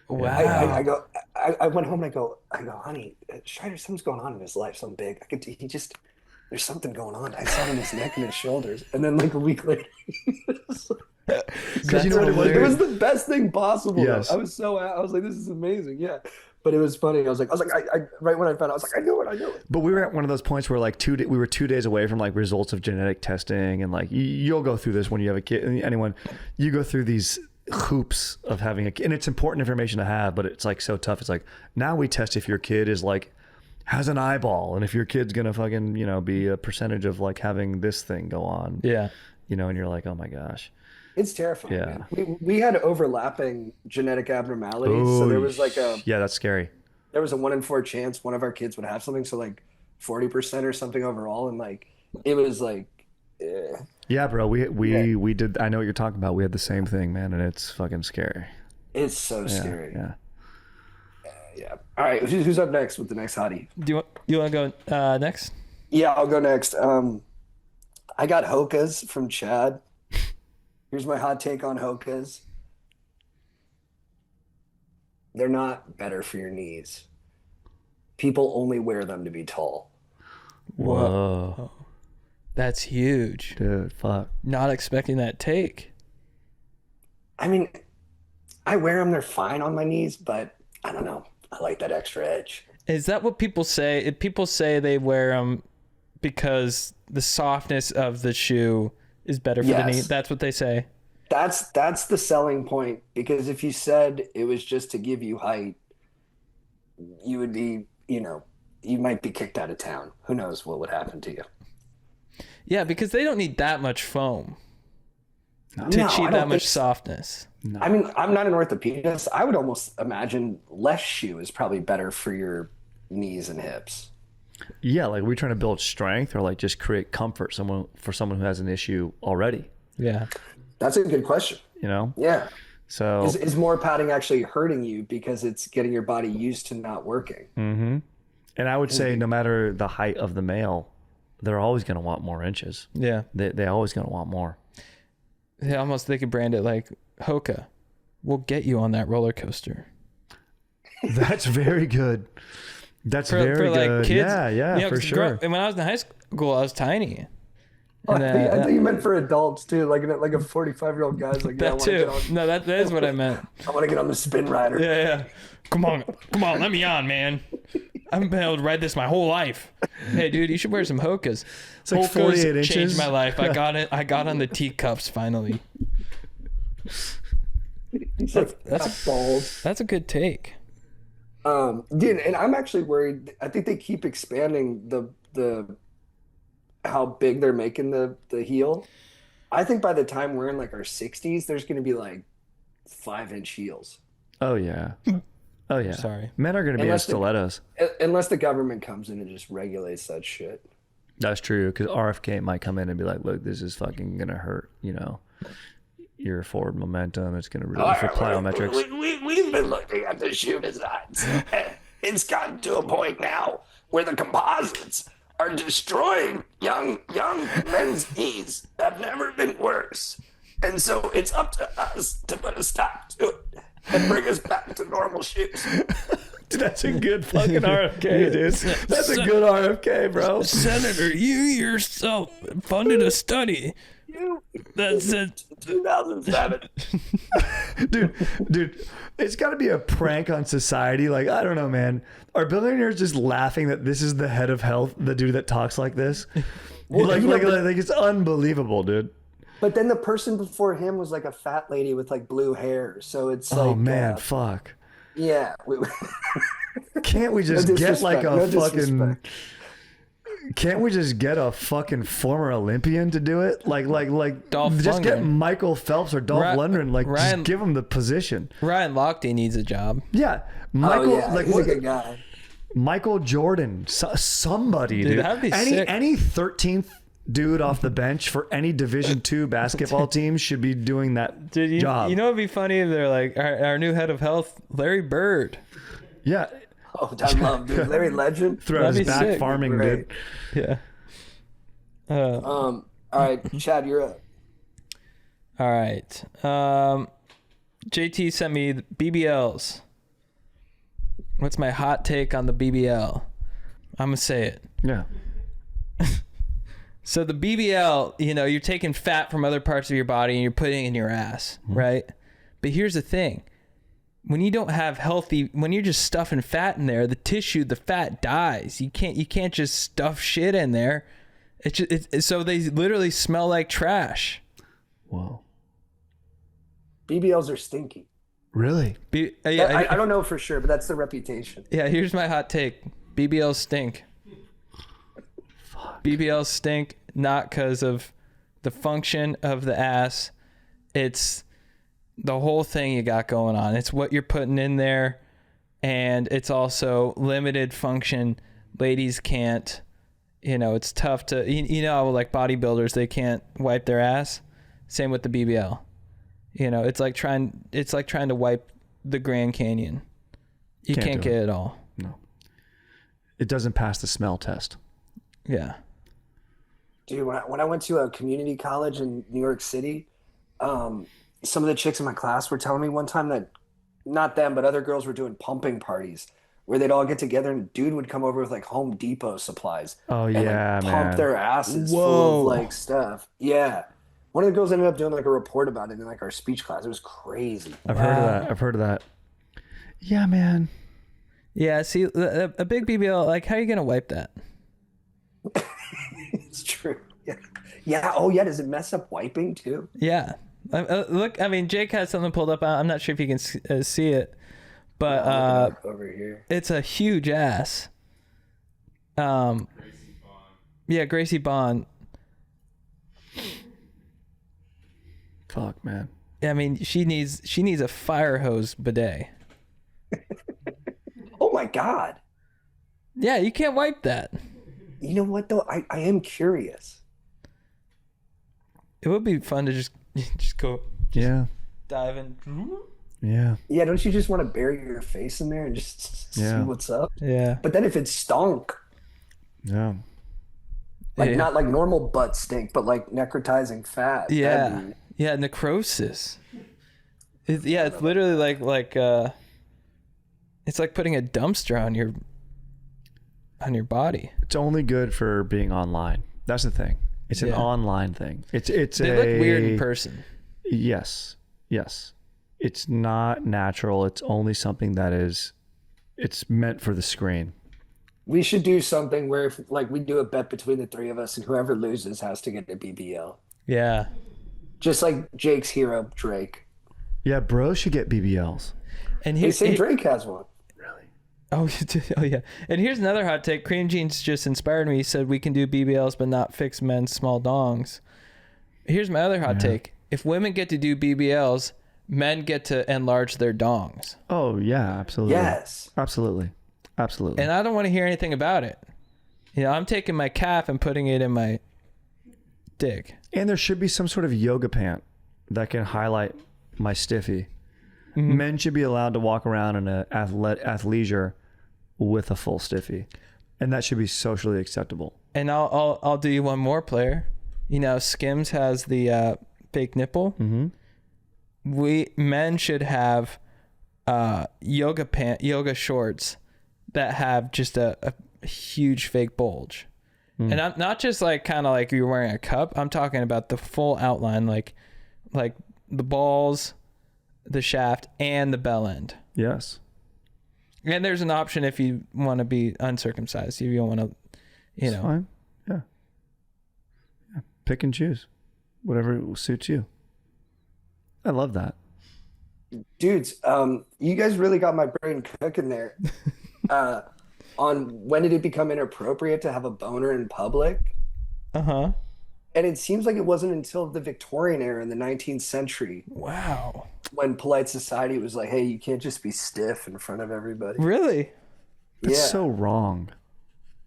Wow. I went home and I go, honey, Strider, something's going on in his life, something big. There's something going on. I saw it in his neck and his shoulders. And then like a week later, because you know what it was? It was the best thing possible. Yes. I was like, this is amazing. Yeah. But it was funny. I was like, right when I found out, I was like, I knew it. But we were at one of those points where like we were 2 days away from like results of genetic testing. And like, you'll go through this when you have a kid. You go through these hoops of having a kid, and it's important information to have, but it's like so tough. It's like, now we test if your kid is like, has an eyeball, and if your kid's gonna fucking, be a percentage of like having this thing go on. Yeah. And you're like, oh my gosh. It's terrifying. Yeah. Man. We had overlapping genetic abnormalities. So there was like that's scary. There was a 1 in 4 chance one of our kids would have something. So like 40% or something overall. And like, it was like, yeah, bro. We did. I know what you're talking about. We had the same thing, man. And it's fucking scary. It's so scary. Yeah. Yeah. All right. Who's up next with the next hottie? Do you want to go next? Yeah, I'll go next. I got Hokas from Chad. Here's my hot take on Hokas. They're not better for your knees. People only wear them to be tall. Whoa. That's huge. Dude, fuck. Not expecting that take. I mean, I wear them. They're fine on my knees, but I don't know. I like that extra edge. Is that what people say? If people say they wear them because the softness of the shoe is better for the knee. That's what they say. That's the selling point, because if you said it was just to give you height, you would be, you might be kicked out of town. Who knows what would happen to you? Yeah, because they don't need that much foam to achieve that much softness. No. I mean, I'm not an orthopedist. I would almost imagine less shoe is probably better for your knees and hips. Yeah, like we're trying to build strength or like just create comfort for someone who has an issue already. Yeah. That's a good question. Yeah. So is more padding actually hurting you because it's getting your body used to not working? Mm-hmm. And I would say no matter the height of the male, they're always going to want more inches. Yeah. They always going to want more. They could brand it like Hoka. We'll get you on that roller coaster. That's very good. That's very for like good. Kids, Yeah, for sure. And when I was in high school, I was tiny. I think you meant for adults too, like a 45-year-old guy's like, that too. No, that is what I meant. I want to get on the spin rider. Yeah. Come on, let me on, man. I've been able to ride this my whole life. Hey, dude, you should wear some Hokas. It's like 48 inches. Changed my life. I got it. I got on the teacups finally. That's bold. That's a good take. Dude, and I'm actually worried. I think they keep expanding the how big they're making the heel. I think by the time we're in like our 60s, there's going to be like 5-inch heels. Oh yeah. Sorry. Men are going to be in stilettos. Unless the government comes in and just regulates that shit. That's true, because RFK might come in and be like, look, this is fucking going to hurt, your forward momentum. It's going to really for plyometrics. We've been looking at the shoe designs. It's gotten to a point now where the composites are destroying young men's knees. Have never been worse. And so it's up to us to put a stop to it and bring us back to normal shoes. Dude, that's a good fucking RFK, dude. That's a good RFK, bro. Senator, you yourself funded a study that said 2007. Dude, it's got to be a prank on society. Like, I don't know, man. Are billionaires just laughing that this is the head of health, the dude that talks like this? Well, like it's unbelievable, dude. But then the person before him was like a fat lady with like blue hair. So it's like, oh man, fuck. Yeah. Can't we just No get like a no fucking? disrespect. Can't we just get a fucking former Olympian to do it? Like Dolph just get Lundgren. Michael Phelps or Dolph Lundgren. Like, just give him the position. Ryan Lochte needs a job. Yeah, Michael. Like, he's a good guy. Michael Jordan, somebody, dude. That'd be sick. Any 13th dude off the bench for any Division II basketball team should be doing that job. You know, it'd be funny if they're like our new head of health, Larry Bird. Yeah. Oh, I love, dude. Larry Legend. Throughout his back sick. farming, Right. dude. Yeah. All right, Chad, you're up. All right. JT sent me the BBLs. What's my hot take on the BBL? I'm gonna say it. Yeah. So the BBL, you know, you're taking fat from other parts of your body and you're putting it in your ass, right? But here's the thing. When you don't have when you're just stuffing fat in there, the tissue, the fat dies. You can't just stuff shit in there. So they literally smell like trash. Whoa. BBLs are stinky. Really? I don't know for sure, but that's the reputation. Yeah, here's my hot take. BBLs stink. BBLs stink not because of the function of the ass. It's the whole thing you got going on. It's what you're putting in there, and it's also limited function. Ladies can't, it's tough to, like bodybuilders, they can't wipe their ass. Same with the BBL. It's like trying to wipe the Grand Canyon. You can't get it all. No. It doesn't pass the smell test. Yeah. Dude, when I went to a community college in New York City, some of the chicks in my class were telling me one time that not them, but other girls were doing pumping parties where they'd all get together and a dude would come over with like Home Depot supplies. Oh, and, yeah, like, man. pump their asses Whoa. full of like stuff. Yeah. One of the girls ended up doing like a report about it in like our speech class. It was crazy. I've heard of that. Yeah, man. Yeah, see, a big BBL, like, how are you going to wipe that? It's true. Yeah. Yeah. Oh, yeah. Does it mess up wiping too? Yeah. Look, I mean, Jake has something pulled up. I'm not sure if you can see it, but over here, it's a huge ass. Yeah, Gracie Bond. Fuck, man. I mean, she needs a fire hose bidet. Oh my God. Yeah, you can't wipe that. You know what though? I am curious. It would be fun to just go dive in. Yeah. Yeah, don't you just want to bury your face in there and just see what's up? Yeah. But then if it stunk, Yeah. like not like normal butt stink, but like necrotizing fat. Yeah. Yeah, necrosis. It's literally like it's like putting a dumpster on your body. It's only good for being online. That's the thing. It's an online thing. They look weird in person. Yes. It's not natural. It's only something that it's meant for the screen. We should do something where if, like we do a bet between the three of us and whoever loses has to get a BBL. Yeah. Just like Jake's hero, Drake. Yeah, bros should get BBLs. And They say Drake has one. Really? Oh yeah. And here's another hot take. Cream Jeans just inspired me. He said we can do BBLs but not fix men's small dongs. Here's my other hot take. If women get to do BBLs, men get to enlarge their dongs. Oh yeah, absolutely. Yes. Absolutely. And I don't want to hear anything about it. I'm taking my calf and putting it in my dick. And there should be some sort of yoga pant that can highlight my stiffy. Mm-hmm. Men should be allowed to walk around in a athleisure with a full stiffy, and that should be socially acceptable. And I'll do you one more, player. Skims has the fake nipple. Mm-hmm. Men should have yoga shorts that have just a huge fake bulge. And I'm not just like kind of like you're wearing a cup. I'm talking about the full outline, like the balls, the shaft, and the bell end. Yes. And there's an option if you want to be uncircumcised. If you don't want to, It's fine. Yeah. Pick and choose whatever suits you. I love that. Dudes, you guys really got my brain cooking there. On when did it become inappropriate to have a boner in public? Uh-huh. And it seems like it wasn't until the Victorian era in the 19th century. Wow. When polite society was like, hey, you can't just be stiff in front of everybody. Really? That's so wrong.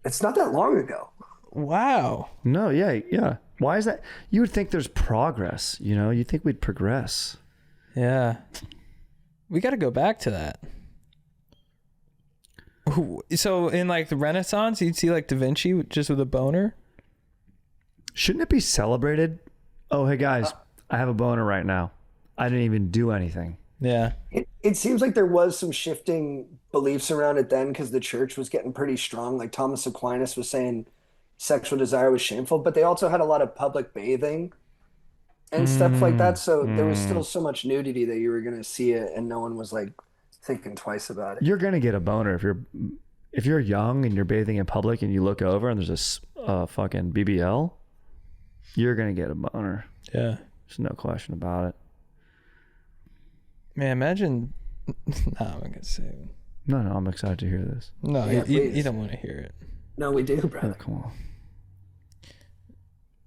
It's not that long ago. Wow. No, yeah. Why is that? You would think there's progress, you'd think we'd progress. Yeah. We got to go back to that. So in like the Renaissance, you'd see like Da Vinci just with a boner. Shouldn't it be celebrated? Oh, hey guys, I have a boner right now. I didn't even do anything. Yeah. It seems like there was some shifting beliefs around it then because the church was getting pretty strong. Like Thomas Aquinas was saying sexual desire was shameful, but they also had a lot of public bathing and stuff like that. So there was still so much nudity that you were going to see it and no one was like thinking twice about it. You're going to get a boner if you're young and you're bathing in public and you look over and there's a fucking BBL, you're going to get a boner. Yeah. There's no question about it. Man, imagine. No, I'm going to say. No, I'm excited to hear this. No, Yeah, you don't want to hear it. No, we do, brother. Oh, come on.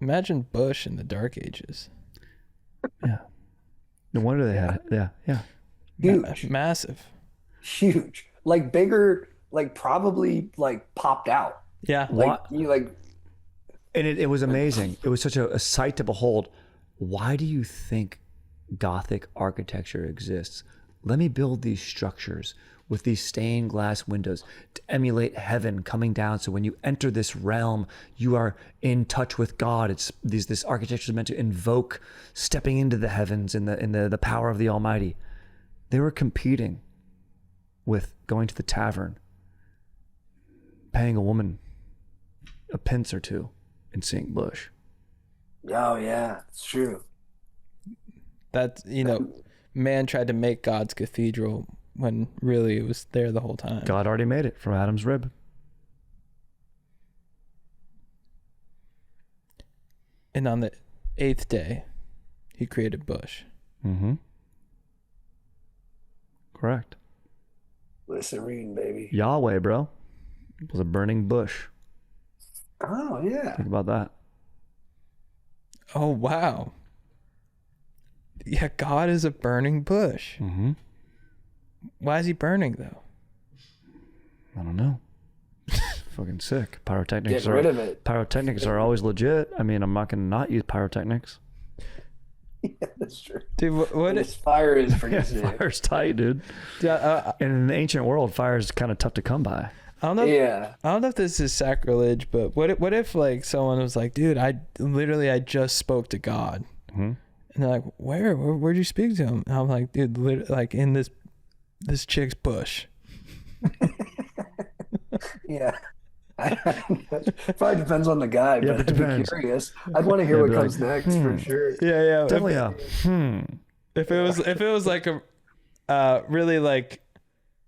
Imagine Bush in the Dark Ages. Yeah. No wonder they had it. Yeah. Huge. Massive. Huge. Like bigger, like probably like popped out. Yeah. Like you like. And it was amazing. It was such a sight to behold. Why do you think Gothic architecture exists? Let me build these structures with these stained glass windows to emulate heaven coming down. So when you enter this realm, you are in touch with God. It's this architecture is meant to invoke stepping into the heavens in the power of the Almighty. They were competing with going to the tavern, paying a woman a pence or two, and seeing Bush. Oh yeah, it's true. That, man tried to make God's cathedral when really it was there the whole time. God already made it from Adam's rib. And on the 8th day, he created Bush. Mm-hmm. Correct. Glycerine, baby. Yahweh, bro, was a burning bush. Oh yeah. Think about that. Oh, wow. Yeah, God is a burning bush. Mm-hmm. Why is he burning, though? I don't know. Fucking sick. Pyrotechnics Get rid of it. Pyrotechnics are always legit. I mean, I'm not going to not use pyrotechnics. Yeah, that's true. Dude, what This fire is pretty Yeah, sick. fire's tight, dude. Yeah, And in the ancient world, fire is kind of tough to come by. I don't know. Yeah. I don't know if this is sacrilege, but what if like someone was like, dude, I just spoke to God. Mm-hmm. And they're like, where'd you speak to him? And I'm like, dude, like in this chick's bush. Yeah. Probably depends on the guy, Yeah, but it I'd be depends. curious. I'd want to hear what be comes like, next for sure. Yeah. Definitely If it was like a really like,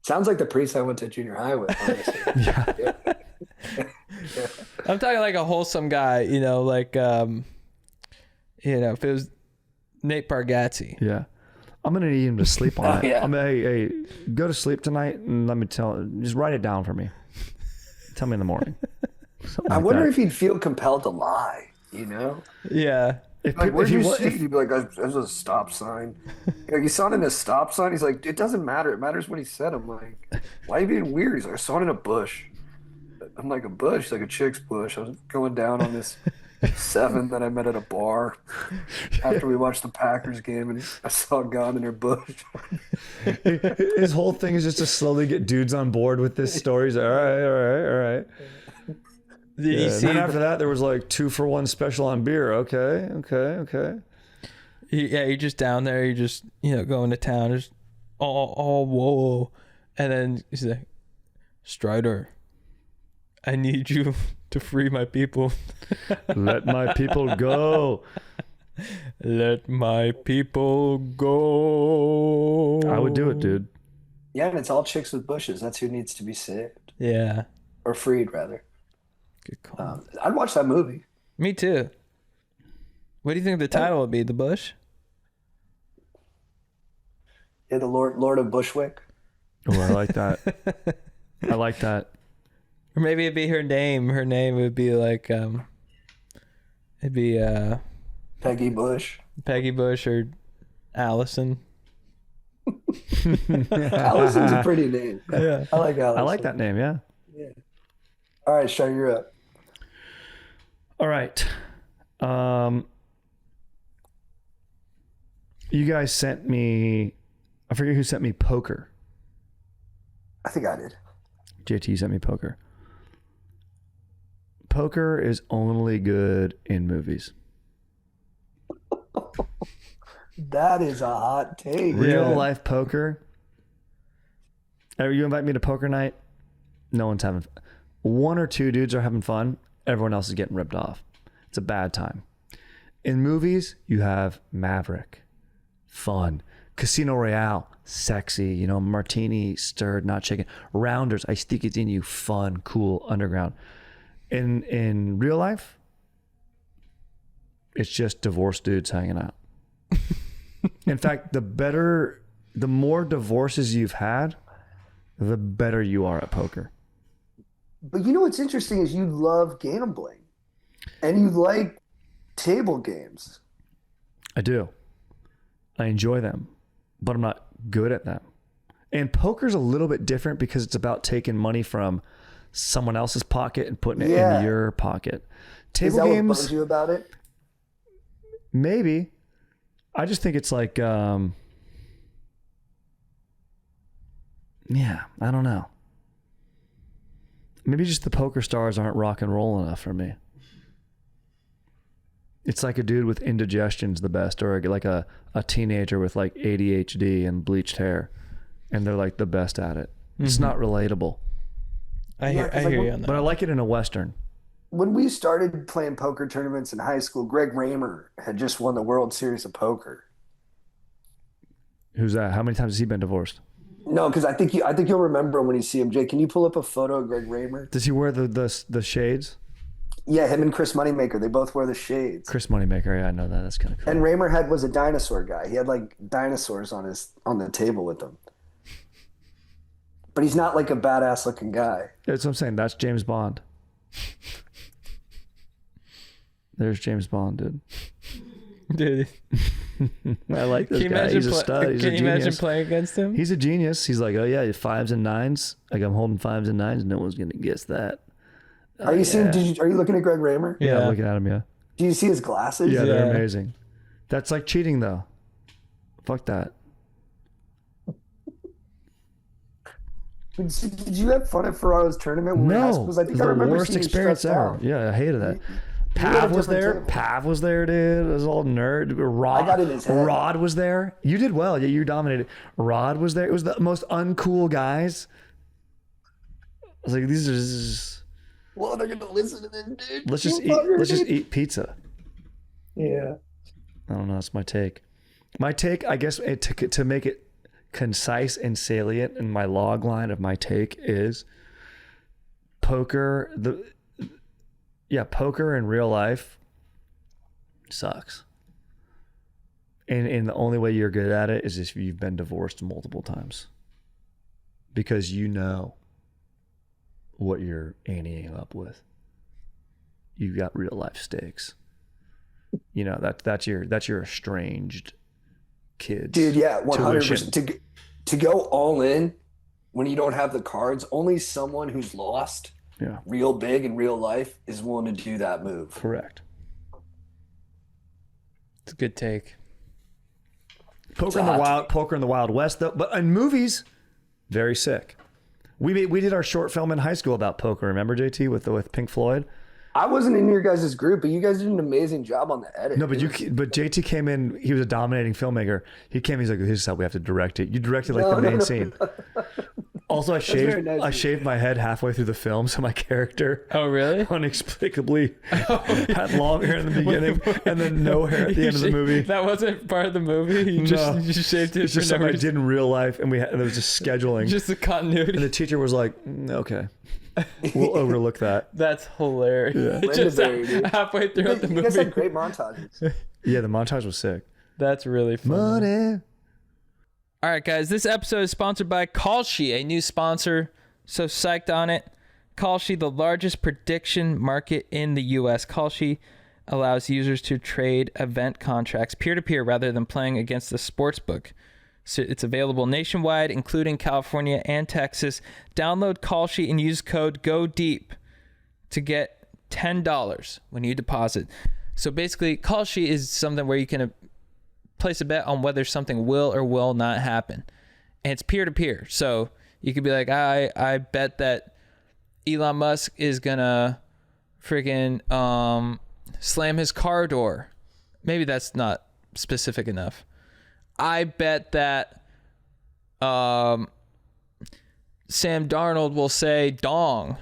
Sounds like the priest I went to junior high with, honestly. Yeah. I'm talking like a wholesome guy, like if it was Nate Bargatze. Yeah. I'm going to need him to sleep on it. Yeah. I'm gonna, hey, go to sleep tonight and just write it down for me. Tell me in the morning. I wonder if he'd feel compelled to lie, Yeah. Like, where'd you see it? He'd be like, there's a stop sign. Like, you saw it in a stop sign? He's like, it doesn't matter. It matters what he said. I'm like, why are you being weird? He's like, I saw it in a bush. I'm like, a bush? He's like, a chick's bush. I was going down on this 7 that I met at a bar after we watched the Packers game, and I saw God in her bush. His whole thing is just to slowly get dudes on board with this story. He's like, all right. Did you see? And then after that, there was like 2-for-1 special on beer. Okay. You're just down there. You're just, going to town. Just whoa. And then he's like, Strider, I need you to free my people. Let my people go. Let my people go. I would do it, dude. Yeah, and it's all chicks with bushes. That's who needs to be saved. Yeah. Or freed, rather. Good call. I'd watch that movie. Me too. What do you think the title would be? The Bush? Yeah, the Lord of Bushwick. Oh, I like that. I like that. Or maybe it'd be her name. Her name would be like, it'd be Peggy Bush. Peggy Bush or Allison. Allison's a pretty name. Yeah. I like Allison. I like that name, yeah. Yeah. All right, Sean, you're up. All right. You guys sent me, I forget who sent me poker. I think I did. JT sent me poker. Poker is only good in movies. That is a hot take. Real life poker. You invite me to poker night, no one's having fun. One or two dudes are having fun. Everyone else is getting ripped off. It's a bad time. In movies, you have Maverick, fun. Casino Royale, sexy. You know, martini, stirred, not shaken. Rounders, I stick it in you, fun, cool, underground. In real life, it's just divorced dudes hanging out. In fact, the more divorces you've had, the better you are at poker. But you know what's interesting is you love gambling and you like table games. I do. I enjoy them, but I'm not good at them. And poker's a little bit different because it's about taking money from someone else's pocket and putting it in your pocket. Table Is that games, what bugs you about it? maybe. I just think it's like, yeah, I don't know. Maybe just the poker stars aren't rock and roll enough for me. It's like a dude with indigestion's the best, or like a teenager with like ADHD and bleached hair, and they're like the best at it. It's not relatable. I hear you on that. But I like it in a Western. When we started playing poker tournaments in high school, Greg Raymer had just won the World Series of Poker. Who's that? How many times has he been divorced? No, because I think you'll remember him when you see him. Jay, can you pull up a photo of Greg Raymer? Does he wear the shades? Yeah, him and Chris Moneymaker. They both wear the shades. Chris Moneymaker, yeah, I know that. That's kind of cool. And Raymer was a dinosaur guy. He had like dinosaurs on the table with him. But he's not like a badass looking guy. That's what I'm saying. That's James Bond. There's James Bond, dude. Dude. I like this guy. He's a stud. He's a genius. Can you imagine playing against him? He's a genius. He's like, oh yeah, 5s and 9s. Like I'm holding 5s and 9s. No one's gonna guess that. Are you seeing? Are you looking at Greg Raymer? Yeah, I'm looking at him. Yeah. Do you see his glasses? Yeah, they're amazing. That's like cheating, though. Fuck that. Did you have fun at Ferraro's tournament? When we were in high school? 'Cause I think I the remember worst seeing you experience stressed ever. out. Yeah, I hated that. had a Pav was different there. table. Pav was there, dude. It was all nerd. Rod, I got in his head. Rod was there. You did well. Yeah, you dominated. Rod was there. It was the most uncool guys. I was like, these are just... Well, they're gonna listen to this, dude. Let's just eat pizza. Yeah. I don't know. That's my take. My take, I guess, to make it concise and salient in my log line of my take is poker. Poker in real life sucks. And the only way you're good at it is if you've been divorced multiple times, because you know what you're anteing up with. You've got real life stakes. You know, that's your estranged kids. Dude, yeah, 100%. To go all in when you don't have the cards, only someone who's lost real big in real life is willing to do that move. Correct. It's a good take. Poker in the Wild West, though, but in movies, very sick. We did our short film in high school about poker. Remember, JT, with Pink Floyd? I wasn't in your guys' group, but you guys did an amazing job on the edit. No, but JT came in. He was a dominating filmmaker. He came. He's like, "This is how we have to direct it." You directed like the main scene. Also, I shaved my head halfway through the film, so my character, inexplicably had long hair in the beginning and then no hair at the end of the movie. That wasn't part of the movie. You just shaved it. It's just something I did in real life, and it was just scheduling, just the continuity. And the teacher was like, "Okay, we'll overlook that." That's hilarious. Yeah. Just halfway through the movie. You guys had great montages. Yeah, the montage was sick. That's really funny. Money. All right, guys, this episode is sponsored by Kalshi, a new sponsor. So psyched on it. Kalshi, the largest prediction market in the U.S. Kalshi allows users to trade event contracts peer-to-peer rather than playing against the sportsbook. So it's available nationwide, including California and Texas. Download Kalshi and use code GODEEP to get $10 when you deposit. So basically, Kalshi is something where you can place a bet on whether something will or will not happen, and it's peer-to-peer. So you could be like, I bet that Elon Musk is gonna freaking slam his car door. Maybe that's not specific enough. I bet that Sam Darnold will say dong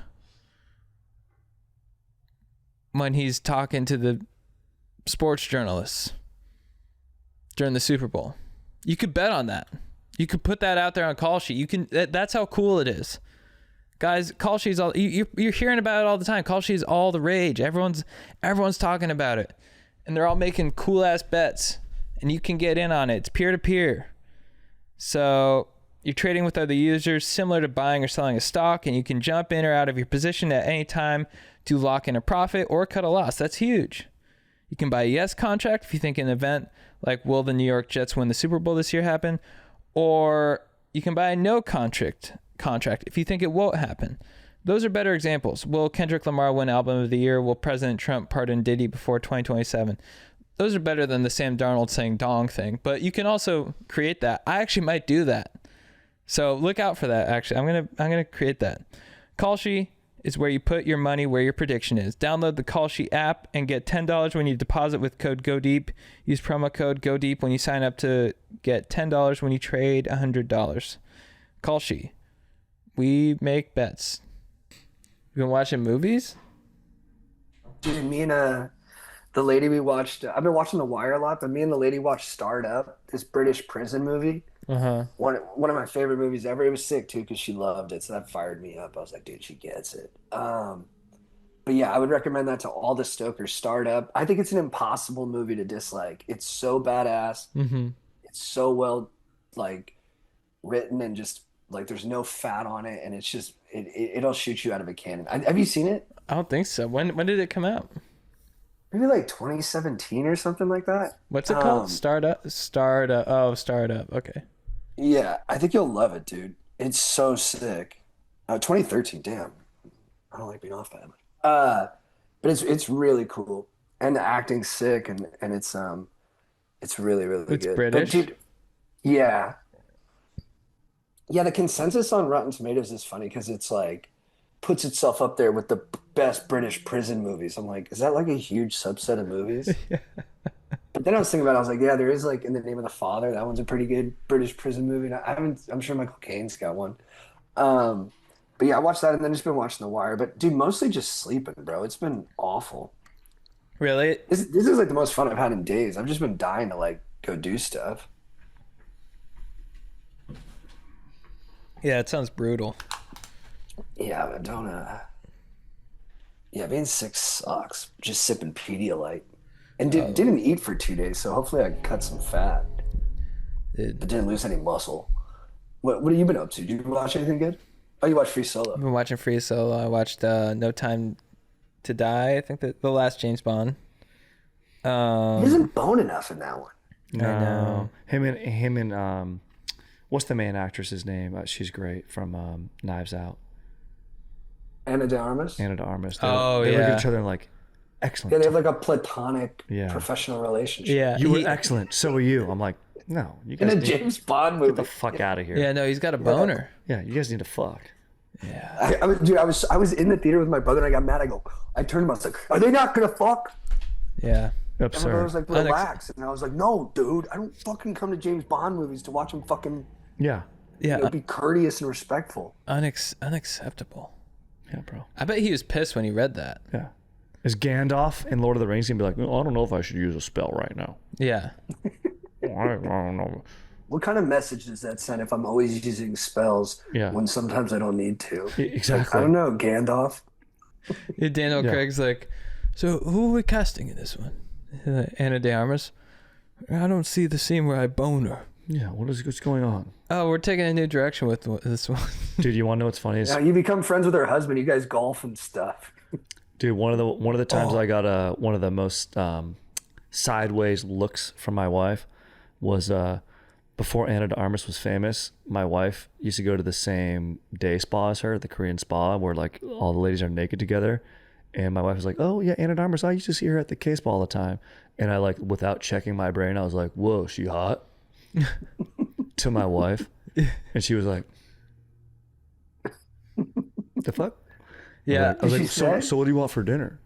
when he's talking to the sports journalists during the Super Bowl. You could bet on that. You could put that out there on Kalshi. You can. That's how cool it is, guys. Kalshi is all you're hearing about it all the time. Kalshi is all the rage. Everyone's talking about it, and they're all making cool ass bets, and you can get in on it. It's peer to peer, so you're trading with other users, similar to buying or selling a stock, and you can jump in or out of your position at any time to lock in a profit or cut a loss. That's huge. You can buy a yes contract if you think an event like will the New York Jets win the Super Bowl this year happen, or you can buy a no contract if you think it won't happen. Those are better examples. Will Kendrick Lamar win Album of the Year? Will President Trump pardon Diddy before 2027? Those are better than the Sam Darnold saying dong thing, but you can also create that. I actually might do that. So look out for that. Actually, I'm gonna create that. Kalshi is where you put your money where your prediction is. Download the Kalshi app and get $10 when you deposit with code GODEEP. Use promo code GODEEP when you sign up to get $10 when you trade $100. Kalshi. We make bets. You been watching movies? Dude, me and the lady we watched, I've been watching The Wire a lot, but me and the lady watched Starred Up, this British prison movie. Uh-huh. One of my favorite movies ever. It was sick too because she loved it, so that fired me up. I was like, dude, she gets it. But yeah, I would recommend that to all the stokers. Starred Up. I think it's an impossible movie to dislike. It's so badass. Mm-hmm. It's so well like written and just like there's no fat on it, and it's just it'll shoot you out of a cannon. Have you seen it? I don't think so. When did it come out? Maybe like 2017 or something like that. What's it called? Starred Up. Oh, Starred Up. Okay. Yeah, I think you'll love it, dude. It's so sick. 2013, damn. I don't like being off by that much. But it's really cool, and the acting's sick, and it's really really It's good. British. But dude, yeah. The consensus on Rotten Tomatoes is funny because it's like puts itself up there with the best British prison movies. I'm like, is that like a huge subset of movies? Yeah. But then I was thinking about it, I was like, yeah, there is like In the Name of the Father. That one's a pretty good British prison movie. I'm sure Michael Caine's got one. But yeah, I watched that and then just been watching The Wire. But dude, mostly just sleeping, bro. It's been awful. Really? This is like the most fun I've had in days. I've just been dying to like go do stuff. Yeah, it sounds brutal. Yeah, but being sick sucks. Just sipping Pedialyte. And didn't eat for 2 days, so hopefully I cut some fat. But didn't lose any muscle. What have you been up to? Did you watch anything good? Oh, you watched Free Solo. I've been watching Free Solo. I watched No Time to Die. I think the last James Bond. He isn't bone enough in that one. No. I know. Him and what's the main actress's name? She's great from Knives Out. Ana de Armas? Ana de Armas. They look at each other and like, excellent. Yeah, they have like a platonic professional relationship. Yeah. You were excellent. So were you. I'm like, no. You guys in a James Bond movie. Get the fuck out of here. Yeah, no, he's got a boner. Yeah, you guys need to fuck. Yeah. I was in the theater with my brother and I got mad. I turned to him, I was like, are they not gonna fuck? Yeah. And my brother was like, relax. And I was like, no, dude, I don't fucking come to James Bond movies to watch him fucking be courteous and respectful. Unacceptable. Yeah, bro. I bet he was pissed when he read that. Yeah. Is Gandalf in Lord of the Rings gonna be like, I don't know if I should use a spell right now? Yeah. I don't know. What kind of message does that send if I'm always using spells when sometimes I don't need to? Exactly. Like, I don't know, Gandalf. Daniel Craig's like, so who are we casting in this one? Anna de Armas. I don't see the scene where I bone her. Yeah, what's going on? Oh, we're taking a new direction with this one. Dude, you want to know what's funny? You become friends with her husband. You guys golf and stuff. Dude, one of the times I got one of the most sideways looks from my wife was before Anna de Armas was famous. My wife used to go to the same day spa as her, the Korean spa, where like all the ladies are naked together. And my wife was like, oh yeah, Anna de Armas, I used to see her at the K spa all the time. And I like, without checking my brain, I was like, whoa, she hot? To my wife. And she was like, the fuck? Yeah. I was like, so what do you want for dinner?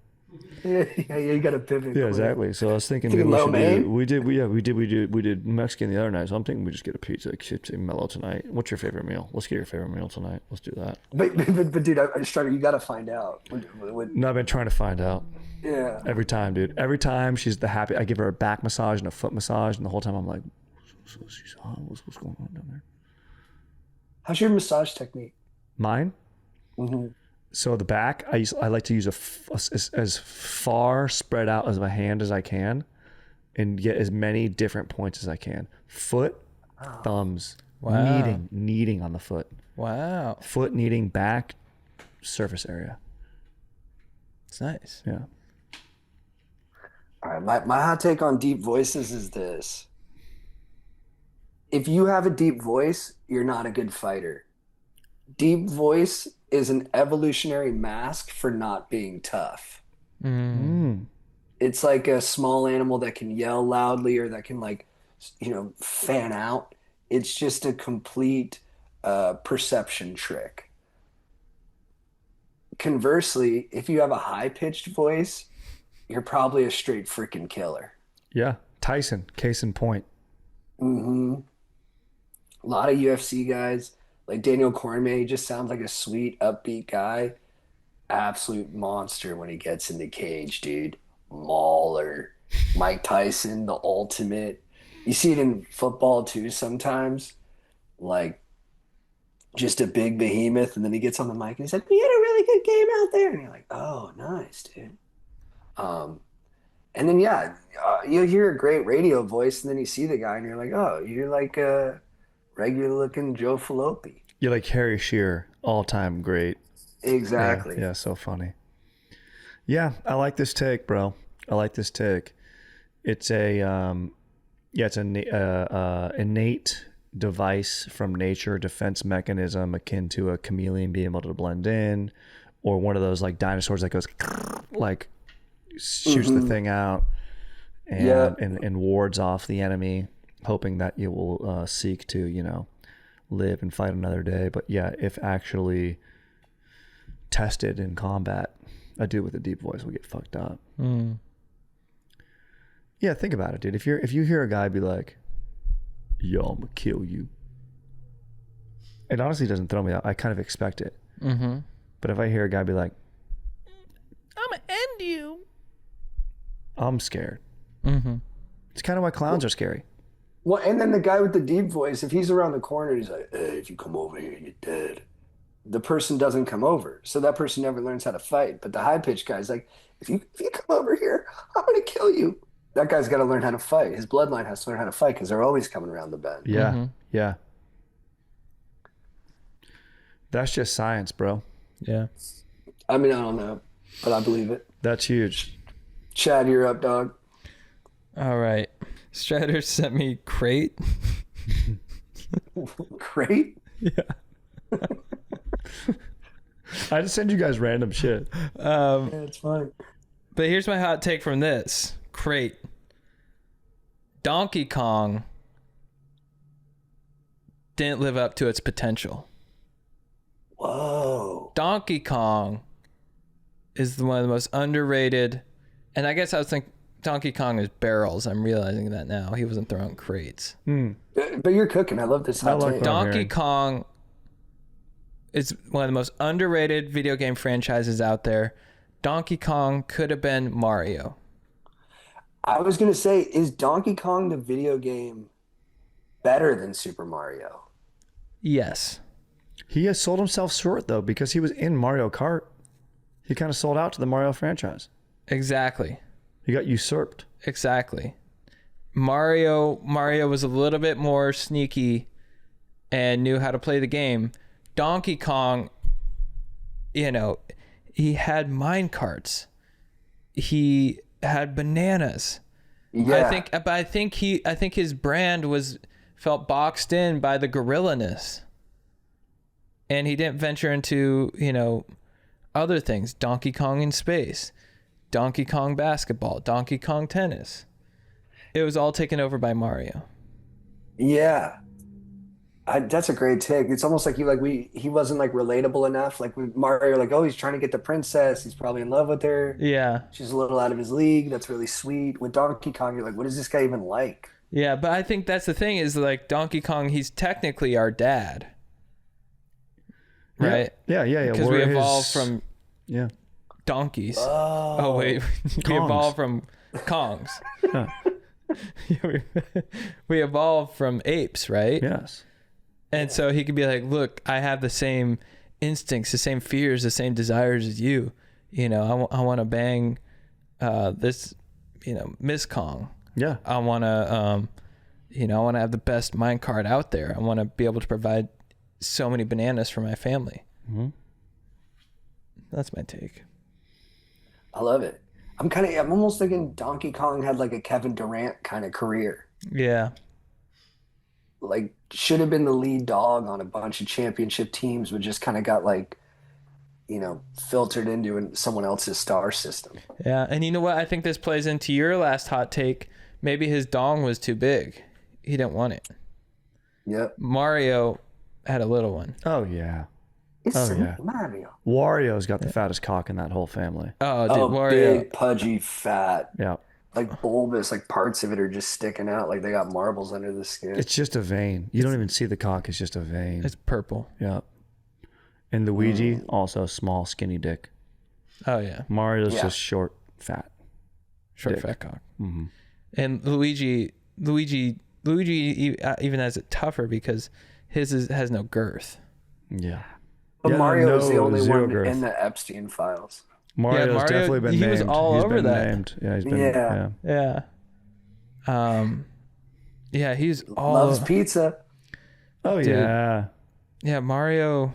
Yeah, you got to pivot. Yeah, exactly. So I was thinking we did Mexican the other night. So I'm thinking we just get a pizza, keep it mellow tonight. What's your favorite meal? Let's get your favorite meal tonight. Let's do that. But dude, Strider, you got to find out. No, I've been trying to find out. Yeah. Every time, dude. Every time she's the happy. I give her a back massage and a foot massage, and the whole time I'm like, what's going on down there? How's your massage technique? Mine? Mm-hmm. So the back, I like to use as far spread out as my hand as I can, and get as many different points as I can. Foot, thumbs, kneading on the foot. Wow. Foot kneading, back, surface area. It's nice. Yeah. All right, my hot take on deep voices is this. If you have a deep voice, you're not a good fighter. Deep voice is an evolutionary mask for not being tough. It's like a small animal that can yell loudly or that can fan out. It's just a complete perception trick. Conversely, if you have a high-pitched voice, you're probably a straight freaking killer. Yeah. Tyson, case in point. Mm-hmm. A lot of UFC guys, like Daniel Cormier, he just sounds like a sweet, upbeat guy. Absolute monster when he gets in the cage, dude. Mauler. Mike Tyson, the ultimate. You see it in football too sometimes. Like, just a big behemoth, and then he gets on the mic and he's like, we had a really good game out there. And you're like, oh, nice, dude. And then, you'll hear a great radio voice, and then you see the guy, and you're like, oh, you're like a regular-looking Joe Fallopi. You're like Harry Shearer, all-time great. Exactly. Yeah, so funny. Yeah, I like this take, bro. I like this take. It's an innate device from nature, defense mechanism akin to a chameleon being able to blend in, or one of those like dinosaurs that goes like shoots the thing out and wards off the enemy, hoping that you will seek to, live and fight another day. But yeah, if actually tested in combat, a dude with a deep voice will get fucked up. Yeah, think about it, dude. If you hear a guy be like, yo, I'm gonna kill you, it honestly doesn't throw me out. I kind of expect it. But if I hear a guy be like, I'm gonna end you, I'm scared. It's kind of why clowns are scary. Well, and then the guy with the deep voice, if he's around the corner, he's like, hey, if you come over here, you're dead. The person doesn't come over. So that person never learns how to fight. But the high-pitched guy's like, if you come over here, I'm going to kill you. That guy's got to learn how to fight. His bloodline has to learn how to fight because they're always coming around the bend. Yeah, yeah. That's just science, bro. Yeah. I mean, I don't know, but I believe it. That's huge. Chad, you're up, dog. All right. Strider sent me crate. Crate? Yeah. I just send you guys random shit. Yeah, it's fine. But here's my hot take from this crate. Donkey Kong didn't live up to its potential. Whoa. Donkey Kong is one of the most underrated, and I guess I was thinking Donkey Kong is barrels. I'm realizing that now. He wasn't throwing crates. But you're cooking. I love this hot take. Donkey Kong is one of the most underrated video game franchises out there. Donkey Kong could have been Mario. I was going to say, is Donkey Kong the video game better than Super Mario? Yes. He has sold himself short, though, because he was in Mario Kart. He kind of sold out to the Mario franchise. Exactly. He got usurped. Exactly. Mario was a little bit more sneaky and knew how to play the game. Donkey Kong, you know, he had mine carts. He had bananas. Yeah. I think his brand felt boxed in by the gorilla-ness. And he didn't venture into, other things. Donkey Kong in space, Donkey Kong basketball, Donkey Kong tennis. It was all taken over by Mario. Yeah. That's a great take. It's almost like he wasn't like relatable enough. Like with Mario, like, oh, he's trying to get the princess. He's probably in love with her. Yeah. She's a little out of his league. That's really sweet. With Donkey Kong, you're like, what is this guy even like? Yeah, but I think that's the thing is like Donkey Kong, he's technically our dad. Right? Yeah. Because we evolved from donkeys. Oh wait. We evolved from Kongs. We evolved from apes, right? Yes. And so he could be like, look, I have the same instincts, the same fears, the same desires as you. I want to bang this, Miss Kong. Yeah. I want to, I want to have the best minecart out there. I want to be able to provide so many bananas for my family. Mm-hmm. That's my take. I love it. I'm almost thinking Donkey Kong had like a Kevin Durant kind of career. Yeah. Like should have been the lead dog on a bunch of championship teams, but just kind of got like, filtered into someone else's star system. Yeah. And you know what? I think this plays into your last hot take. Maybe his dong was too big. He didn't want it. Yep. Mario had a little one. Oh, yeah. Mario. Wario's got the fattest cock in that whole family. Oh, dude, Wario. Big, pudgy, fat. Yeah. Like bulbous, like parts of it are just sticking out like they got marbles under the skin. It's just a vein. You don't even see the cock. It's just a vein. It's purple. Yeah. And Luigi, also small, skinny dick. Oh, yeah. Mario's just short, fat. Short, dick. fat cock. Mm-hmm. And Luigi even has it tougher because his has no girth. Yeah. But Mario is the only one girth. in the Epstein files. Mario's definitely been named. He was all over that. Named. Yeah, he's been. Yeah. He's all loves pizza. Oh, dude. yeah. Yeah, Mario.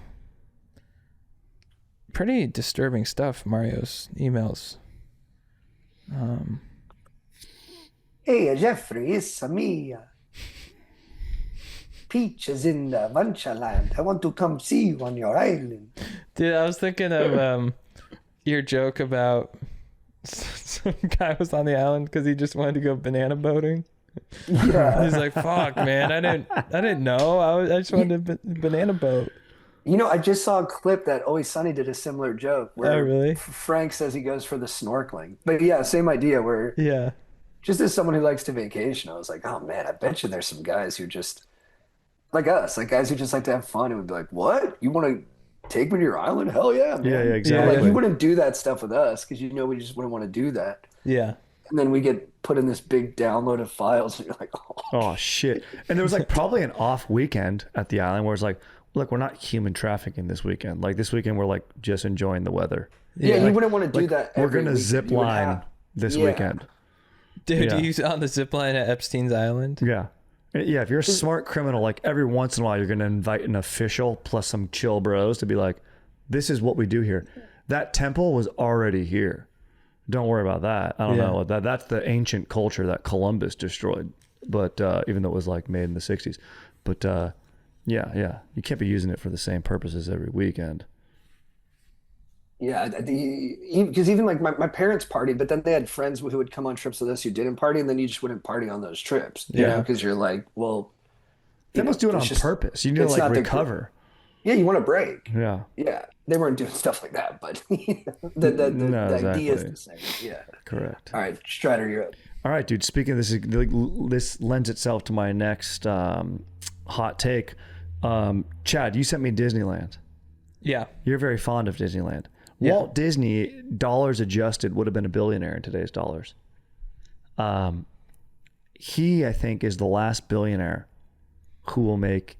Pretty disturbing stuff. Mario's emails. Hey, Jeffrey, it's Mia. Peach is in the Vanchaland. I want to come see you on your island. Dude, I was thinking of your joke about some guy was on the island because he just wanted to go banana boating. Yeah. He's like, "Fuck, man, I didn't know. I just wanted to banana boat." I just saw a clip that Always Sunny did a similar joke where really? Frank says he goes for the snorkeling. But yeah, same idea where just as someone who likes to vacation, I was like, oh man, I bet you there's some guys who just like us, like guys who just like to have fun and would be like, what? You want to take me to your island? Hell yeah, man. Yeah, exactly. Like you wouldn't do that stuff with us because we just wouldn't want to do that. Yeah. And then we get put in this big download of files and you're like, oh shit. And there was like probably an off weekend at the island where it's like, look, we're not human trafficking this weekend. Like this weekend, we're like just enjoying the weather. Yeah, like, you wouldn't want to do that. We're going to zip line this weekend. Dude, you on the zip line at Epstein's Island? Yeah. Yeah, if you're a smart criminal, like every once in a while, you're going to invite an official plus some chill bros to be like, this is what we do here. That temple was already here. Don't worry about that. I don't know. That's the ancient culture that Columbus destroyed. But even though it was like made in the 60s. But yeah. You can't be using it for the same purposes every weekend. Yeah, because even like my parents partied, but then they had friends who would come on trips with us who didn't party, and then you just wouldn't party on those trips. Yeah, because you're like, well, they must do it on purpose. You need to like recover. Yeah, you want to break. Yeah. Yeah. They weren't doing stuff like that, but the idea is the same. Yeah. Correct. All right, Strider, you're up. All right, dude. Speaking of this, this lends itself to my next hot take. Chad, you sent me Disneyland. Yeah. You're very fond of Disneyland. Yeah. Walt Disney, dollars adjusted, would have been a billionaire in today's dollars. He, I think, is the last billionaire who will make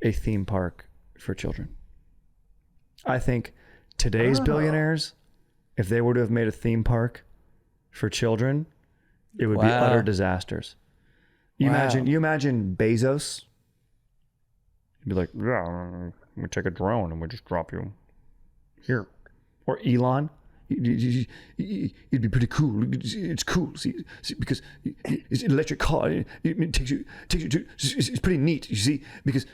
a theme park for children. I think today's billionaires, if they were to have made a theme park for children, it would be utter disasters. You imagine Bezos. You'd be like, yeah, we take a drone and we just drop you here. Or Elon. You'd be pretty cool. It's cool, see, because it's an electric car. It takes you to. It's pretty neat, you see, because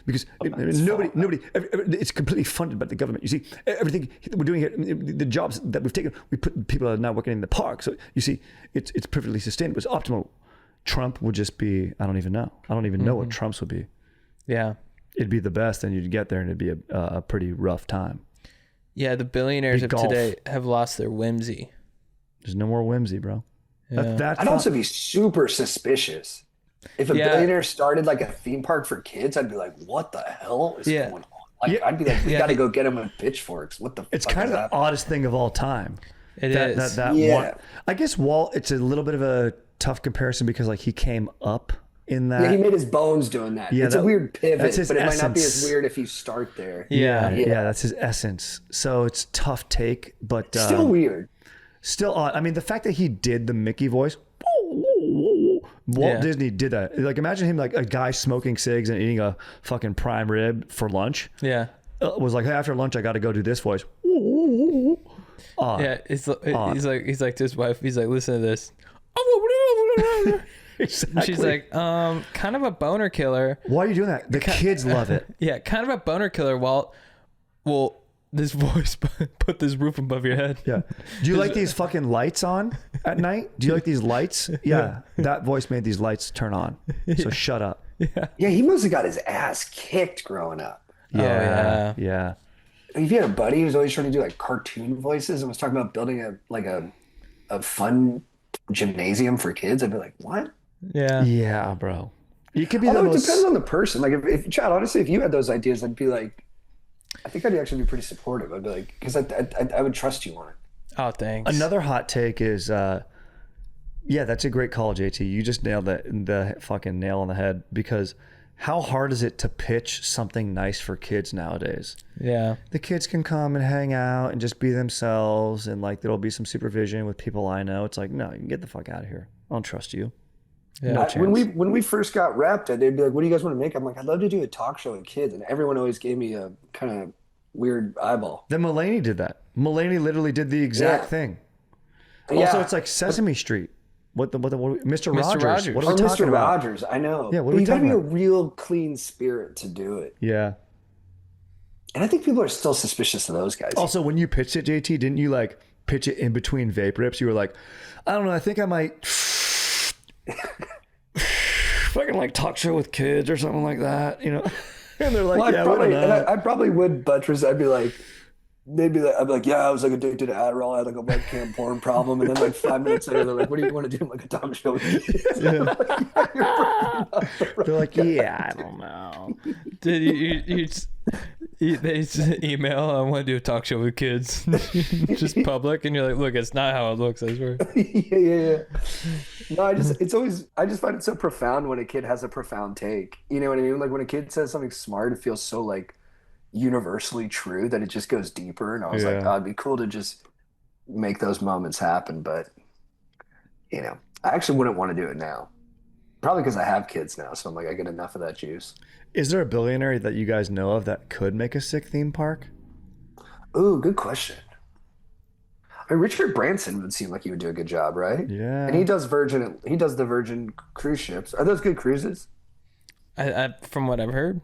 nobody. It's completely funded by the government. You see, everything we're doing here, the jobs that we've taken, we put people that are now working in the park. So you see, it's perfectly sustainable. It's optimal. Trump would just be. I don't even know. I don't even know what Trump's would be. Yeah, it'd be the best, and you'd get there, and it'd be a pretty rough time. Yeah, the billionaires of today have lost their whimsy. There's no more whimsy, bro. Yeah. I'd also be super suspicious. If a billionaire started like a theme park for kids, I'd be like, what the hell is going on? Like, I'd be like, we got to go get him with pitchforks. What the fuck? It's kind of the oddest thing of all time. It is. One, I guess Walt, it's a little bit of a tough comparison because like he came up in that. Yeah, he made his bones doing that. Yeah, it's a weird pivot, but it might not be as weird if you start there. Yeah, that's his essence. So it's tough take, but still weird. Still odd. I mean, the fact that he did the Mickey voice, Walt Disney did that. Like, imagine him like a guy smoking cigs and eating a fucking prime rib for lunch. Yeah, was like, hey, after lunch, I got to go do this voice. Yeah, he's like to his wife. He's like, listen to this. Exactly. She's like, kind of a boner killer. Why are you doing that? The kids love it. Yeah, kind of a boner killer. Walt, well, this voice put this roof above your head. Yeah. Do you like these fucking lights on at night? Do you like these lights? Yeah. That voice made these lights turn on. So shut up. Yeah, he must have got his ass kicked growing up. Yeah. If you had a buddy who was always trying to do like cartoon voices and was talking about building a fun gymnasium for kids, I'd be like, what? Yeah, bro. You could be Although it depends on the person. Like if Chad, honestly, if you had those ideas, I'd be like, I think I'd actually be pretty supportive. I'd be like, because I would trust you on it. Oh, thanks. Another hot take is, that's a great call, JT. You just nailed the fucking nail on the head, because how hard is it to pitch something nice for kids nowadays? Yeah. The kids can come and hang out and just be themselves, and like there'll be some supervision with people I know. It's like, no, you can get the fuck out of here. I don't trust you. Yeah. No chance. When we first got Wrapped, they'd be like, what do you guys want to make? I'm like, I'd love to do a talk show with kids. And everyone always gave me a kind of weird eyeball. Then Mulaney did that. Mulaney literally did the exact thing. Also, it's like Sesame Street. What Mr. Rogers. What are we talking Mr. about? Rogers, I know. Yeah, what are we talking about? You gotta be a real clean spirit to do it. Yeah. And I think people are still suspicious of those guys. Also, when you pitched it, JT, didn't you like pitch it in between vape rips? You were like, I don't know, I think I might fucking like talk show with kids or something like that, you know? And they're like, I probably would buttress. I'd be like, I'd be like, yeah, I was like addicted to Adderall. I had like a webcam porn problem. And then like 5 minutes later, they're like, what do you want to do? I'm like, a talk show with kids. Yeah. They're like, yeah, I don't know. Did they email, I want to do a talk show with kids. Just public. And you're like, look, it's not how it looks, I swear. Yeah. No, I just find it so profound when a kid has a profound take. You know what I mean? Like when a kid says something smart, it feels so like universally true that it just goes deeper. And I was like, oh, it'd be cool to just make those moments happen. But, you know, I actually wouldn't want to do it now. Probably because I have kids now. So I'm like, I get enough of that juice. Is there a billionaire that you guys know of that could make a sick theme park? Ooh, good question. I mean, Richard Branson would seem like he would do a good job, right? Yeah. And he does the Virgin cruise ships. Are those good cruises? I from what I've heard,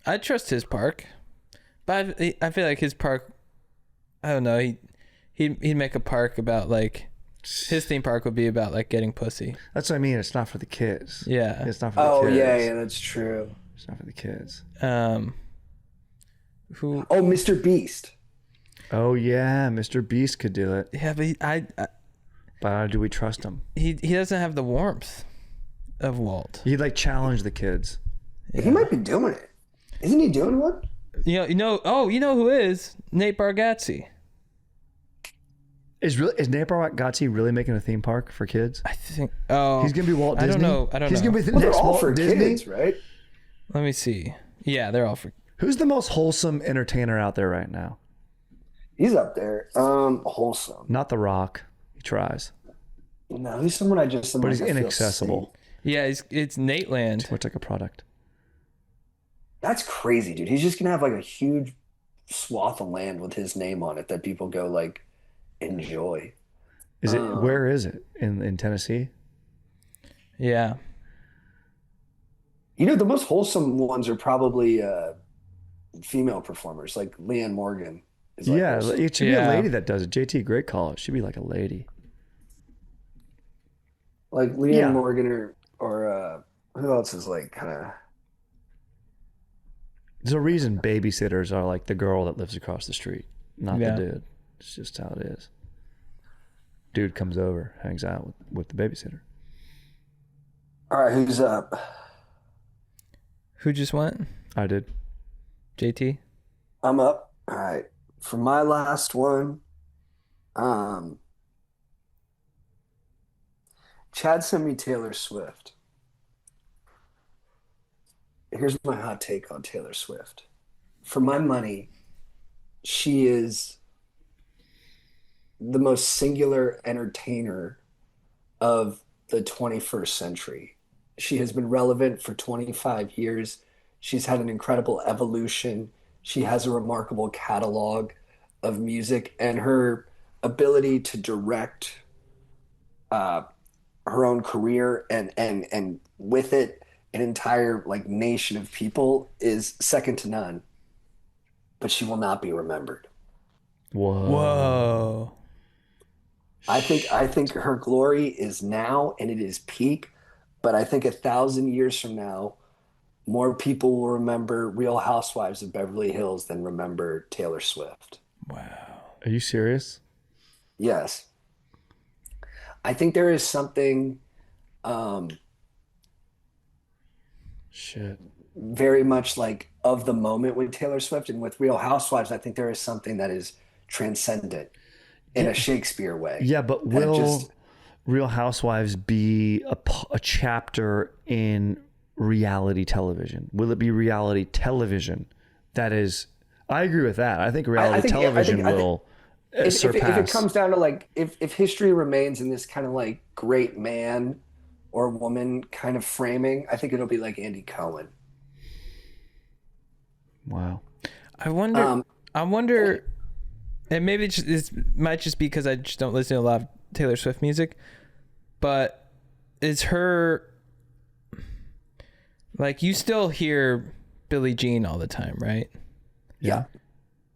I trust his park, but I feel like his park, I don't know, he'd make a park about like, his theme park would be about like getting pussy. That's what I mean. It's not for the kids. Yeah. It's not for the kids. Oh yeah, that's true. It's not for the kids. Who? Oh, Mr. Beast. Oh yeah, Mr. Beast could do it. Yeah, But do we trust him? he doesn't have the warmth of Walt. He'd like challenge the kids. Yeah. He might be doing it. Isn't he doing one? You know. Oh, you know who is Nate Bargatze? Is Nate Bargatze really making a theme park for kids? I think. Oh, He's gonna be Walt Disney. I don't know. He's gonna be the Well, they're next all Walt for Disney. kids, right? Let me see. Yeah, they're all for. Who's the most wholesome entertainer out there right now? He's up there. Wholesome. Not The Rock. He tries, No, he's someone I just. but he's I feel inaccessible. safe. Yeah, it's Nate Land. Too much like a product. That's crazy, dude. He's just gonna have like a huge swath of land with his name on it that people go like enjoy. Is it? Where is it? In Tennessee? Yeah. You know, the most wholesome ones are probably female performers, like Leanne Morgan. Is like Yeah, wholesome. it should be a lady that does it. JT, great call. It should be like a lady. Like Leanne Yeah. Morgan or who else is like kind of. There's a reason babysitters are like the girl that lives across the street, not Yeah. the dude. It's just how it is. Dude comes over, hangs out with the babysitter. All right, who's up? Who just went? I did. JT. I'm up. All right. For my last one, Chad sent me Taylor Swift. Here's my hot take on Taylor Swift. For my money, she is the most singular entertainer of the 21st century. She has been relevant for 25 years. She's had an incredible evolution. She has a remarkable catalog of music, and her ability to direct her own career and with it an entire like nation of people is second to none. But she will not be remembered. Whoa. I think her glory is now and it is peak, but I think 1,000 years from now, more people will remember Real Housewives of Beverly Hills than remember Taylor Swift. Wow. Are you serious? Yes. I think there is something Shit. very much like of the moment with Taylor Swift, and with Real Housewives, I think there is something that is transcendent in a Shakespeare way. Yeah, but will Real Housewives be a chapter in reality television? Will it be reality television? That is, I agree with that. I think reality television will surpass. If it comes down to like, if history remains in this kind of like great man or woman kind of framing, I think it'll be like Andy Cohen. Wow. I wonder, and maybe it might just be because I just don't listen to a lot of Taylor Swift music, but is her, like, you still hear Billie Jean all the time, right? Yeah.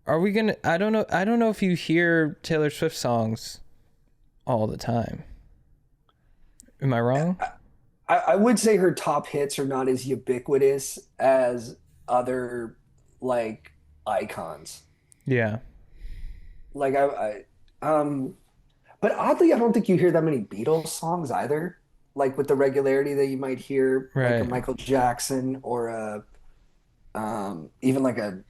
Are we gonna? I don't know if you hear Taylor Swift songs all the time. Am I wrong? I would say her top hits are not as ubiquitous as other like icons. Yeah. Like but oddly, I don't think you hear that many Beatles songs either. Like with the regularity that you might hear, like a Right. Michael Jackson or even like a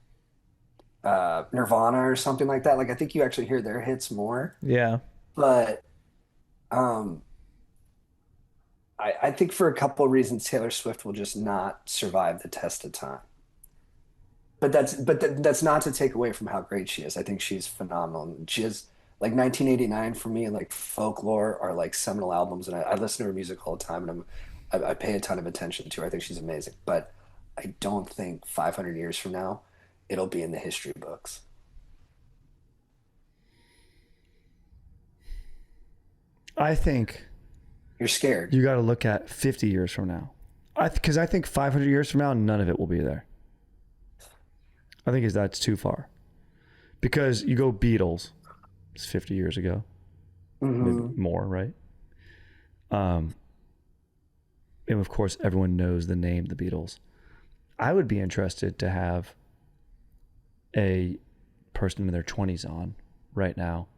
Nirvana or something like that. Like I think you actually hear their hits more. Yeah. But I think for a couple of reasons, Taylor Swift will just not survive the test of time. But that's not to take away from how great she is. I think she's phenomenal. She has like 1989 for me and like Folklore are like seminal albums, and I listen to her music all the time, and I pay a ton of attention to her. I think she's amazing. But I don't think 500 years from now it'll be in the history books. I think You're scared. you got to look at 50 years from now. Because I think 500 years from now, none of it will be there. I think that's too far. Because you go Beatles, it's 50 years ago. Maybe more, right? And of course, everyone knows the name, the Beatles. I would be interested to have a person in their 20s on right now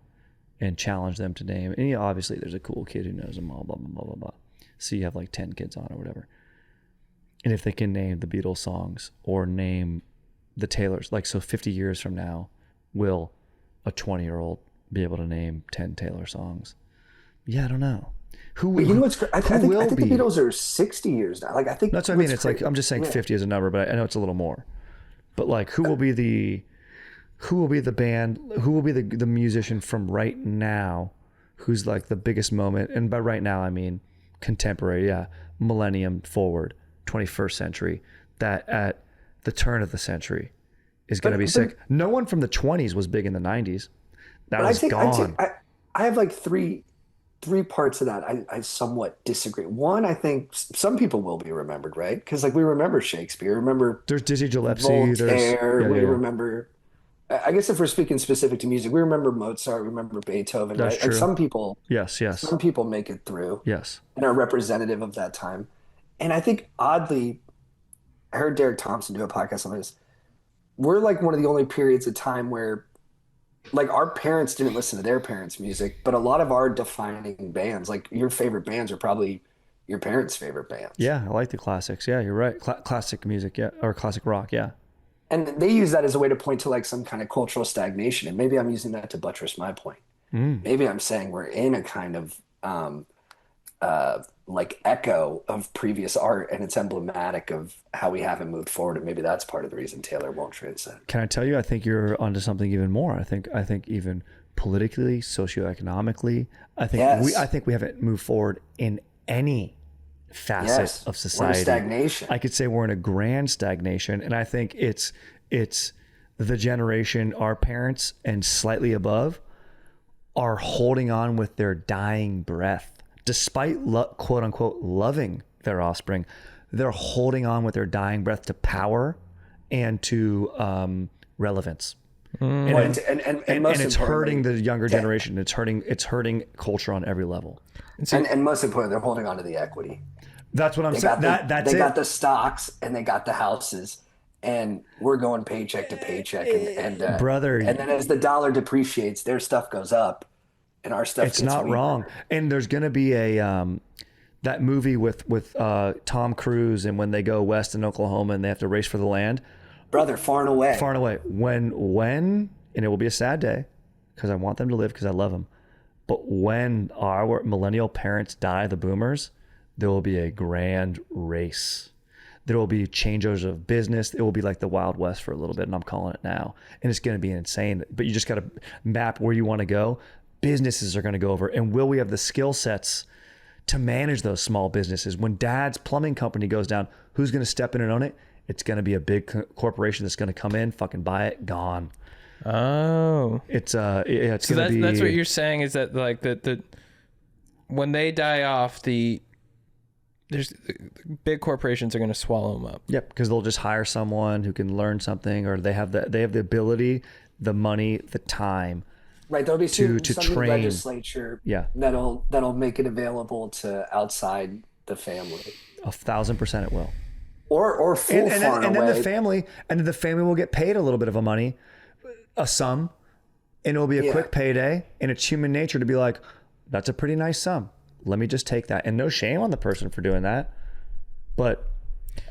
and challenge them to name, and obviously there's a cool kid who knows them all, blah, blah, blah, blah, blah. So you have like 10 kids on or whatever. And if they can name the Beatles songs or name the Taylors, like, so 50 years from now, will a 20-year-old be able to name 10 Taylor songs? Yeah, I don't know. You know what's I think the Beatles are 60 years now. Like, I think that's what I mean. It's like, I'm just saying 50 is a number, but I know it's a little more. But like, who will be the band? Who will be the musician from right now? Who's like the biggest moment? And by right now, I mean contemporary. Yeah, millennium forward, 21st century. That at the turn of the century is going to be sick. No one from the 20s was big in the 90s. That was gone. I have like three parts of that I somewhat disagree. One, I think some people will be remembered, right? Because like we remember Shakespeare, remember there's Dizzy Gillespie, Voltaire, remember. I guess if we're speaking specific to music, we remember Mozart, we remember Beethoven, That's right? true. And some people, yes, some people make it through, yes, and are representative of that time. And I think oddly, I heard Derek Thompson do a podcast on this. We're like one of the only periods of time where, like, our parents didn't listen to their parents' music, but a lot of our defining bands, like your favorite bands, are probably your parents' favorite bands. Yeah, I like the classics. Yeah, you're right. Classic music, yeah, or classic rock, yeah. And they use that as a way to point to like some kind of cultural stagnation. And maybe I'm using that to buttress my point. Maybe I'm saying we're in a kind of like echo of previous art, and it's emblematic of how we haven't moved forward. And maybe that's part of the reason Taylor won't transcend. Can I tell you, I think you're onto something even more. I think even politically, socioeconomically, I think we haven't moved forward in any facet of society. We're in stagnation. I could say we're in a grand stagnation, and I think it's the generation, our parents and slightly above, are holding on with their dying breath. Despite quote unquote loving their offspring, they're holding on with their dying breath to power and to relevance. And it's hurting the younger generation. It's hurting culture on every level. And most importantly, they're holding on to the equity. That's what I'm saying. They got the stocks and they got the houses, and we're going paycheck to paycheck. And brother, and then as the dollar depreciates, their stuff goes up, and our stuff. It's not wrong. And there's going to be that movie with Tom Cruise, and when they go west in Oklahoma and they have to race for the land. Brother, far and away. When and it will be a sad day because I want them to live because I love them. But when our millennial parents die, the boomers, there will be a grand race. There will be changeovers of business. It will be like the Wild West for a little bit, and I'm calling it now. And it's going to be insane. But you just got to map where you want to go. Businesses are going to go over. And will we have the skill sets to manage those small businesses? When dad's plumbing company goes down, who's going to step in and own it? It's going to be a big corporation that's going to come in, fucking buy it, gone. Oh. It's going to be... That's what you're saying, is that like the when they die off, there's big corporations are going to swallow them up. Yep, because they'll just hire someone who can learn something, or they have the ability, the money, the time. Right, there'll be to some train legislature. Yeah, that'll make it available to outside the family. 1,000% it will. Or full far and away. then the family will get paid a little bit of a sum, and it'll be a quick payday. And it's human nature to be like, that's a pretty nice sum. Let me just take that. And no shame on the person for doing that. But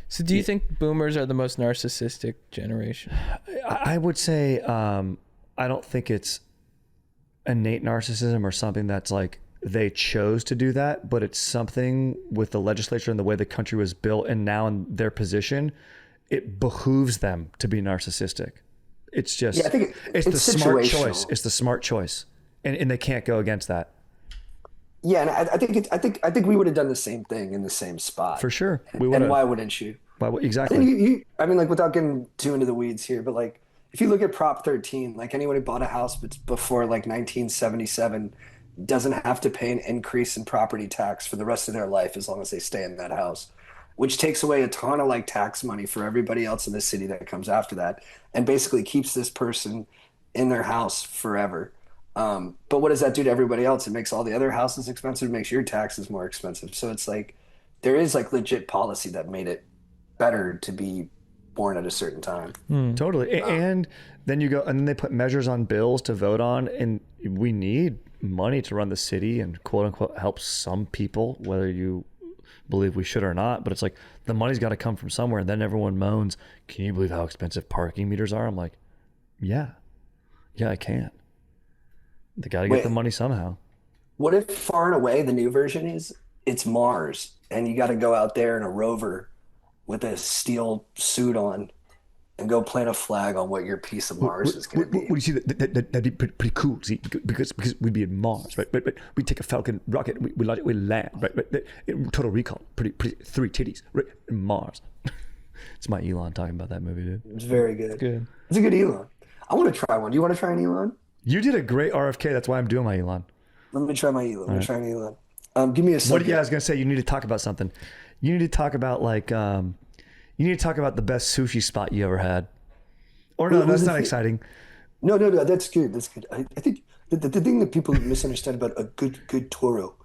so do you think boomers are the most narcissistic generation? I would say, I don't think it's innate narcissism or something that's like they chose to do that, but it's something with the legislature and the way the country was built, and now in their position, it behooves them to be narcissistic. It's just, I think it's the smart choice. It's the smart choice. And they can't go against that. Yeah, and I think we would have done the same thing in the same spot. For sure. And why wouldn't you? Exactly. I mean, like, without getting too into the weeds here, but like, if you look at Prop 13, like anyone who bought a house before like 1977 doesn't have to pay an increase in property tax for the rest of their life as long as they stay in that house, which takes away a ton of like tax money for everybody else in the city that comes after that, and basically keeps this person in their house forever. But what does that do to everybody else? It makes all the other houses expensive. It makes your taxes more expensive. So it's like there is like legit policy that made it better to be born at a certain time. Totally. And then you go, and then they put measures on bills to vote on, and we need money to run the city and quote unquote help some people, whether you believe we should or not. But it's like the money's got to come from somewhere. And then everyone moans, can you believe how expensive parking meters are? I'm like, yeah, I can. They got to get the money somehow. What if far and away the new version is it's Mars and you got to go out there in a rover with a steel suit on and go plant a flag on what your piece of Mars is going to be? What do you see? That'd be pretty cool. See, because we'd be in Mars, right? But we take a Falcon rocket, we land, right? But Total Recall, pretty three titties, right? In Mars. It's my Elon talking about that movie, dude. It's very good. It's good. It's a good Elon. I want to try one. Do you want to try an Elon? You did a great RFK. That's why I'm doing my Elon. Let me try my Elon. Give me a second. I was gonna say you need to talk about something. You need to talk about you need to talk about the best sushi spot you ever had. Or no, that's not exciting. No, that's good. That's good. I think the thing that people misunderstand about a good Toro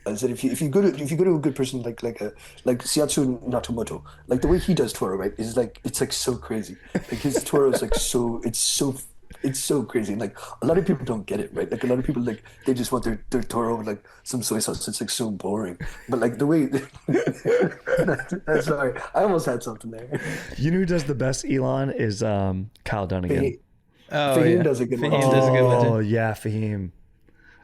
is that if you go to a good person like Shiatsu Natomoto, like the way he does Toro, right, is like it's like so crazy. Like his Toro is like it's so crazy. Like a lot of people don't get it, right? Like a lot of people like they just want their Toro with like some soy sauce. It's like so boring. But like the way sorry, I almost had something there. You know who does the best Elon is Kyle Dunnigan. Fahim does a good one. Oh yeah, Fahim.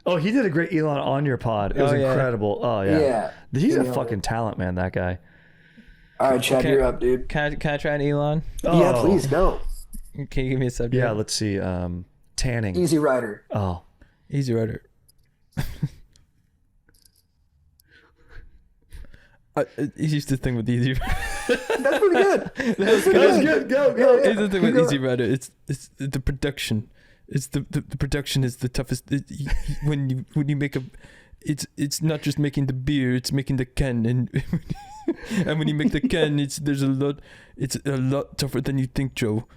Oh, he did a great Elon on your pod. It was incredible. Oh yeah. He's a fucking talent, man, that guy. All right, Chad, you're up, dude. Can I try an Elon? Yeah, please go. Can you give me a subject? Yeah, let's see. Tanning. Easy Rider. Oh. Easy Rider. Here's the thing with Easy Rider. That's pretty good. That's good. Go. Here's the thing with Easy Rider. It's the production. It's the production is the toughest. When you make it's not just making the beer. It's making the can, and and when you make the can, it's a lot tougher than you think, Joe.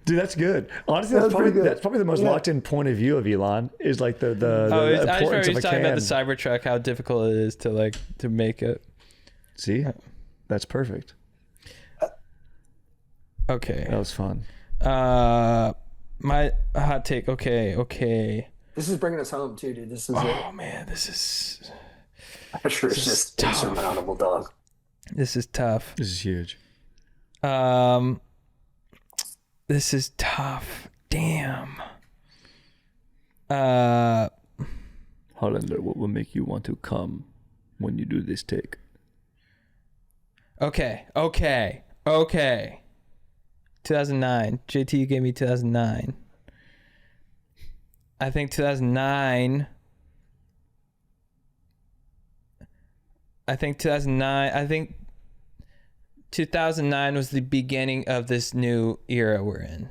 Dude, that's good. Honestly, that's probably the most locked in point of view of Elon is like the importance of a can. Talking about the Cybertruck, how difficult it is to make it. See, that's perfect. Okay, that was fun. My hot take. Okay. This is bringing us home too, dude. This is. Man, this is. Pressure is just insurmountable, dog. This is tough. This is huge. This is tough. Damn. Hollander, what will make you want to come when you do this take? Okay. 2009. JT, you gave me 2009. I think 2009. I think 2009 was the beginning of this new era we're in.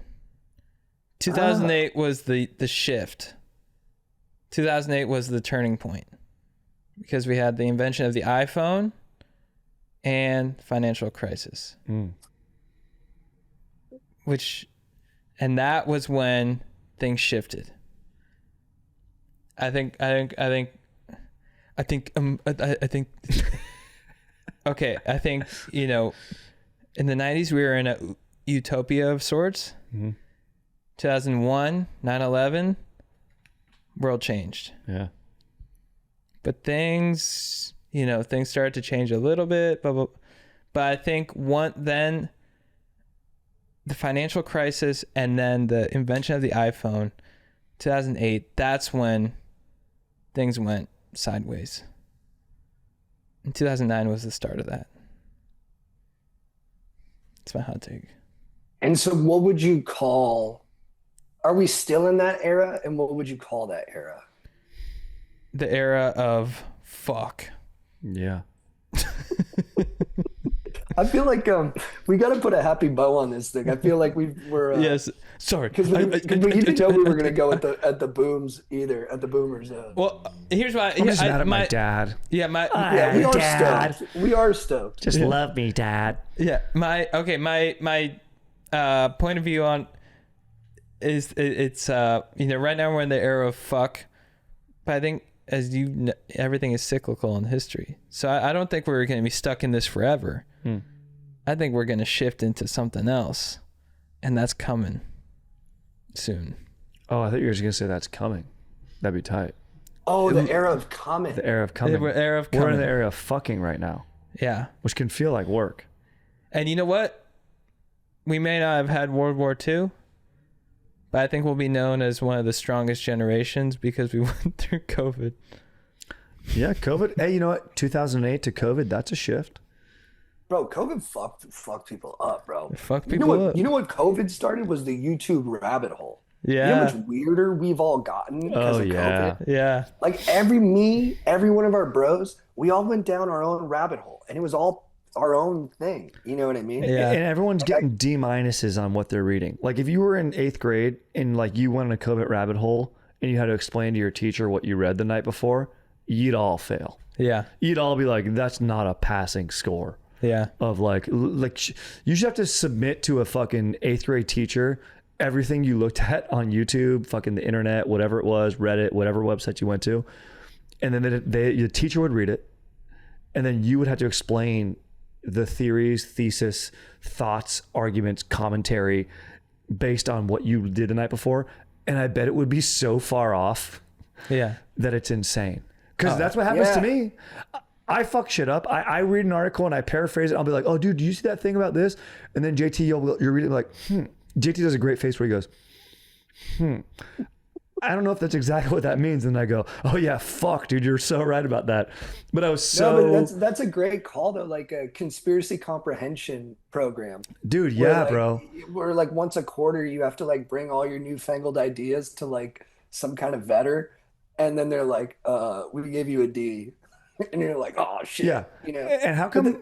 2008 was the shift. 2008 was the turning point because we had the invention of the iPhone and financial crisis. And that was when things shifted. I think okay, I think, in the 90s we were in a utopia of sorts. 2001, 9/11, world changed. Yeah. But things started to change a little bit, but I think then the financial crisis and then the invention of the iPhone, 2008, that's when things went sideways. And 2009 was the start of that. It's my hot take. And so what would you call, are we still in that era? And what would you call that era? The era of fuck. Yeah. I feel like we got to put a happy bow on this thing. I feel like we're yes. Sorry, because we didn't know we were going to go at the booms either, at the boomers. Well, here's why. I'm just mad at my dad. Yeah, we are Dad. stoked. We are stoked. Just love me, Dad. Yeah, my point of view on is it's right now we're in the era of fuck, but I think everything is cyclical in history. So I don't think we're going to be stuck in this forever. I think we're going to shift into something else, and that's coming soon. Oh, I thought you were just going to say that's coming. That'd be tight. Oh, the era of coming. The era of coming. We're in the era of fucking right now. Yeah. Which can feel like work. And you know what? We may not have had World War II, but I think we'll be known as one of the strongest generations because we went through COVID. Yeah, COVID. Hey, you know what? 2008 to COVID, that's a shift. Bro, COVID fucked people up, bro. Fuck people up. You know what COVID started was the YouTube rabbit hole. Yeah. You know how much weirder we've all gotten because of COVID? Yeah. Like every one of our bros, we all went down our own rabbit hole, and it was all our own thing. You know what I mean? Yeah. And everyone's getting D- on what they're reading. Like if you were in 8th grade and like you went in a COVID rabbit hole and you had to explain to your teacher what you read the night before, you'd all fail. Yeah. You'd all be like, that's not a passing score. Yeah. Of like you should have to submit to a fucking 8th grade teacher everything you looked at on YouTube, fucking the internet, whatever it was, Reddit, whatever website you went to. And then the teacher would read it. And then you would have to explain the theories, thesis, thoughts, arguments, commentary based on what you did the night before. And I bet it would be so far off that it's insane. Because that's what happens to me. I fuck shit up. I read an article and I paraphrase it. I'll be like, oh, dude, do you see that thing about this? And then JT, you're reading like, JT does a great face where he goes, I don't know if that's exactly what that means. And I go, oh yeah, fuck, dude, you're so right about that. But I was but that's a great call though, like a conspiracy comprehension program. Dude, yeah, like, bro. Where like once a quarter you have to like bring all your newfangled ideas to like some kind of vetter, and then they're like, we gave you a D. And you're like, oh shit. Yeah. You know. And how come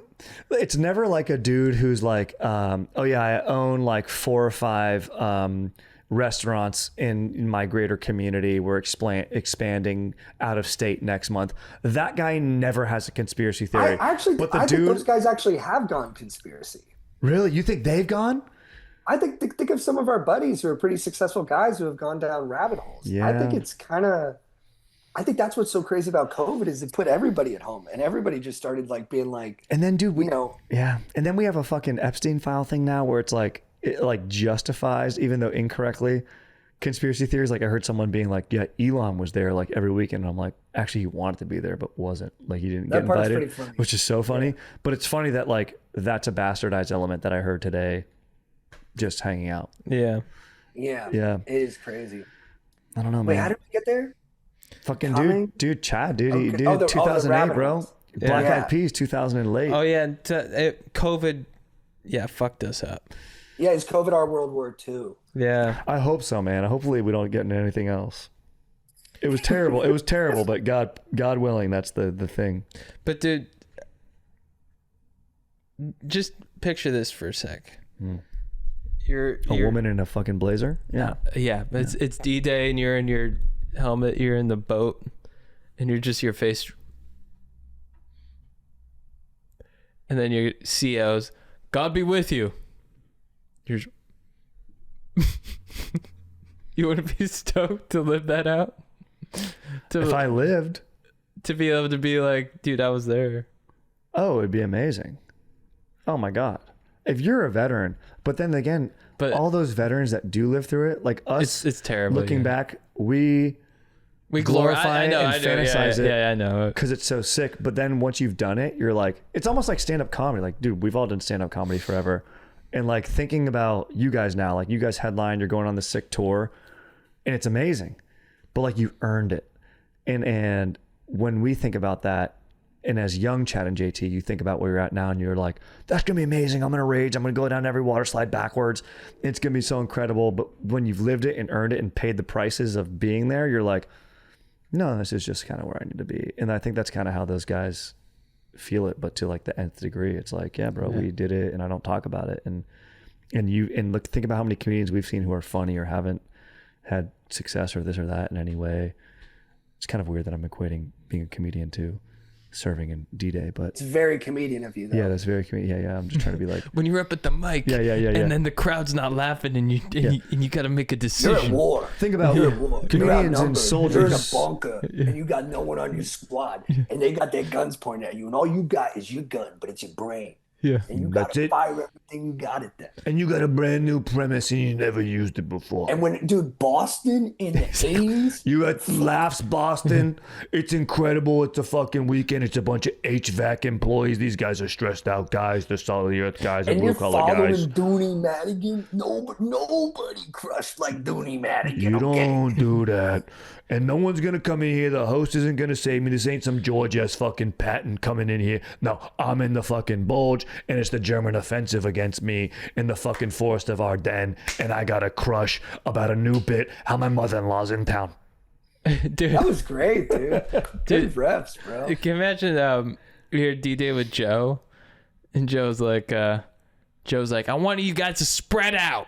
it's never like a dude who's like, oh yeah, I own like 4 or 5 restaurants in my greater community. We're expanding out of state next month. That guy never has a conspiracy theory. I think those guys actually have gone conspiracy. Really? You think they've gone? I think of some of our buddies who are pretty successful guys who have gone down rabbit holes. Yeah. I think that's what's so crazy about COVID is it put everybody at home, and everybody just started like being like, and then dude, and then we have a fucking Epstein file thing now where it's like, it like justifies, even though incorrectly, conspiracy theories. Like I heard someone being like, yeah, Elon was there like every weekend. And I'm like, actually he wanted to be there, but wasn't. Like he didn't get invited, which is so funny. Yeah. But it's funny that like, that's a bastardized element that I heard today just hanging out. Yeah. It is crazy. I don't know, man. Wait, how did we get there? Fucking dude, Chad, dude, 2008, bro. Black Eyed Peas, 2008. Oh yeah, COVID, fucked us up. Yeah, is COVID our World War II? Yeah, I hope so, man. Hopefully we don't get into anything else. It was terrible. It was terrible, but God willing, that's the thing. But dude, just picture this for a sec. You're a woman in a fucking blazer. Yeah, but it's D-Day, and you're in your helmet, you're in the boat, and you're just your face, and then your CO's God be with you. You're you wouldn't be stoked to live that out? If I lived, to be able to be like, dude, I was there. Oh, it'd be amazing. Oh my God. If you're a veteran, but then again, all those veterans that do live through it, like us, it's terrible. Looking back, we glorify it and fantasize it. Yeah, I know. Because it's so sick. But then once you've done it, you're like, it's almost like stand-up comedy. Like, dude, we've all done stand-up comedy forever. And like thinking about you guys now, like you guys headline, you're going on the sick tour, and it's amazing. But like you earned it. And when we think about that, and as young Chad and JT, you think about where you're at now and you're like, that's going to be amazing. I'm going to rage. I'm going to go down every water slide backwards. It's going to be so incredible. But when you've lived it and earned it and paid the prices of being there, you're like, no, this is just kind of where I need to be. And I think that's kind of how those guys feel it, but to like the nth degree. It's like, yeah, bro, we did it and I don't talk about it. And look, think about how many comedians we've seen who are funny or haven't had success or this or that in any way. It's kind of weird that I'm equating being a comedian to serving in D-Day, but it's very comedian of you though. Yeah, that's very comedian. Yeah, I'm just trying to be like when you're up at the mic, and then the crowd's not laughing, and you got to make a decision. You're at war. Think about comedians and soldiers. You're in a bunker, and you got no one on your squad, and they got their guns pointed at you, and all you got is your gun, but it's your brain. Yeah. And you got to fire everything you got it then. And you got a brand new premise and you never used it before. And when, dude, Boston in the 80s. You got laughs, Boston. It's incredible. It's a fucking weekend. It's a bunch of HVAC employees. These guys are stressed out guys. They're solid the earth guys. And you're blue-collar guys. Dooney Madigan. Nobody crushed like Dooney Madigan. You don't do that. And no one's going to come in here. The host isn't going to save me. This ain't some George-ass fucking Patton coming in here. No, I'm in the fucking bulge, and it's the German offensive against me in the fucking forest of Ardennes, and I got to crush about a new bit how my mother-in-law's in town. Dude. That was great, dude. Good reps, bro. You can imagine you're D-Day with Joe, and Joe's like, I want you guys to spread out.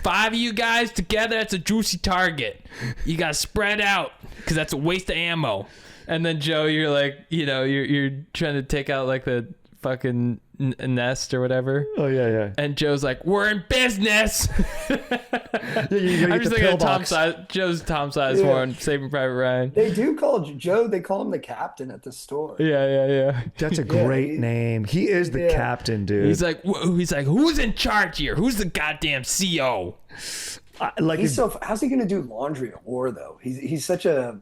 5 of you guys together, that's a juicy target. You got to spread out because that's a waste of ammo. And then Joe, you're like, you're trying to take out like the fucking nest or whatever. Oh yeah. And Joe's like, we're in business. I'm just looking at Joe's Tom Sizemore, Saving Private Ryan. They do call Joe. They call him the captain at the store. Yeah. That's a great name. He is the captain, dude. He's like, who's in charge here? Who's the goddamn CO? How's he gonna do laundry at war though? He's such a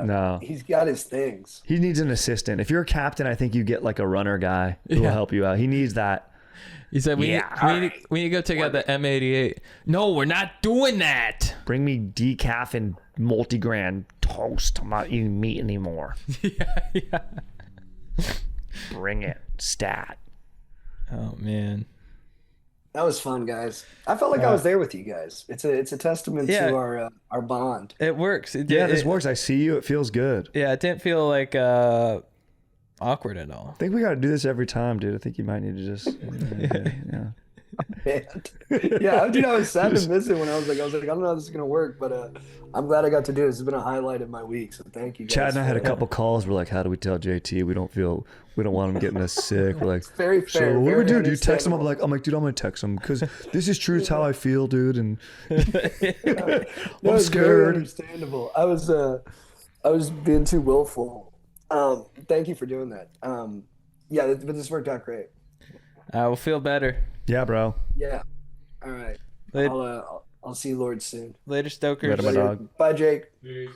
no. He's got his things. He needs an assistant. If you're a captain, I think you get like a runner guy who will help you out. He needs that. He said, we need to go take out the M88. No, we're not doing that. Bring me decaf and multi-grain toast. I'm not eating meat anymore. Yeah. Bring it. Stat. Oh man. That was fun, guys. I felt like I was there with you guys. It's a testament to our bond. It works. This works. I see you. It feels good. Yeah, it didn't feel like awkward at all. I think we got to do this every time, dude. I think you might need to just. Yeah, dude, I was sad to miss it when I was like, I don't know how this is gonna work, but I'm glad I got to do it. This has been a highlight of my week, so thank you guys. Chad and I had a couple calls. We're like, how do we tell JT we don't want him getting us sick? We're like, it's very fair. So what do we do? Do you text him? I'm like, dude, I'm gonna text him because this is true. It's how I feel, dude. And I'm scared. Very understandable. I was being too willful. Thank you for doing that. But this worked out great. I will feel better. Yeah, bro. Yeah. All right. I'll see you Lord soon. Later, Stokers. Later, my dog. Bye, Jake. Peace.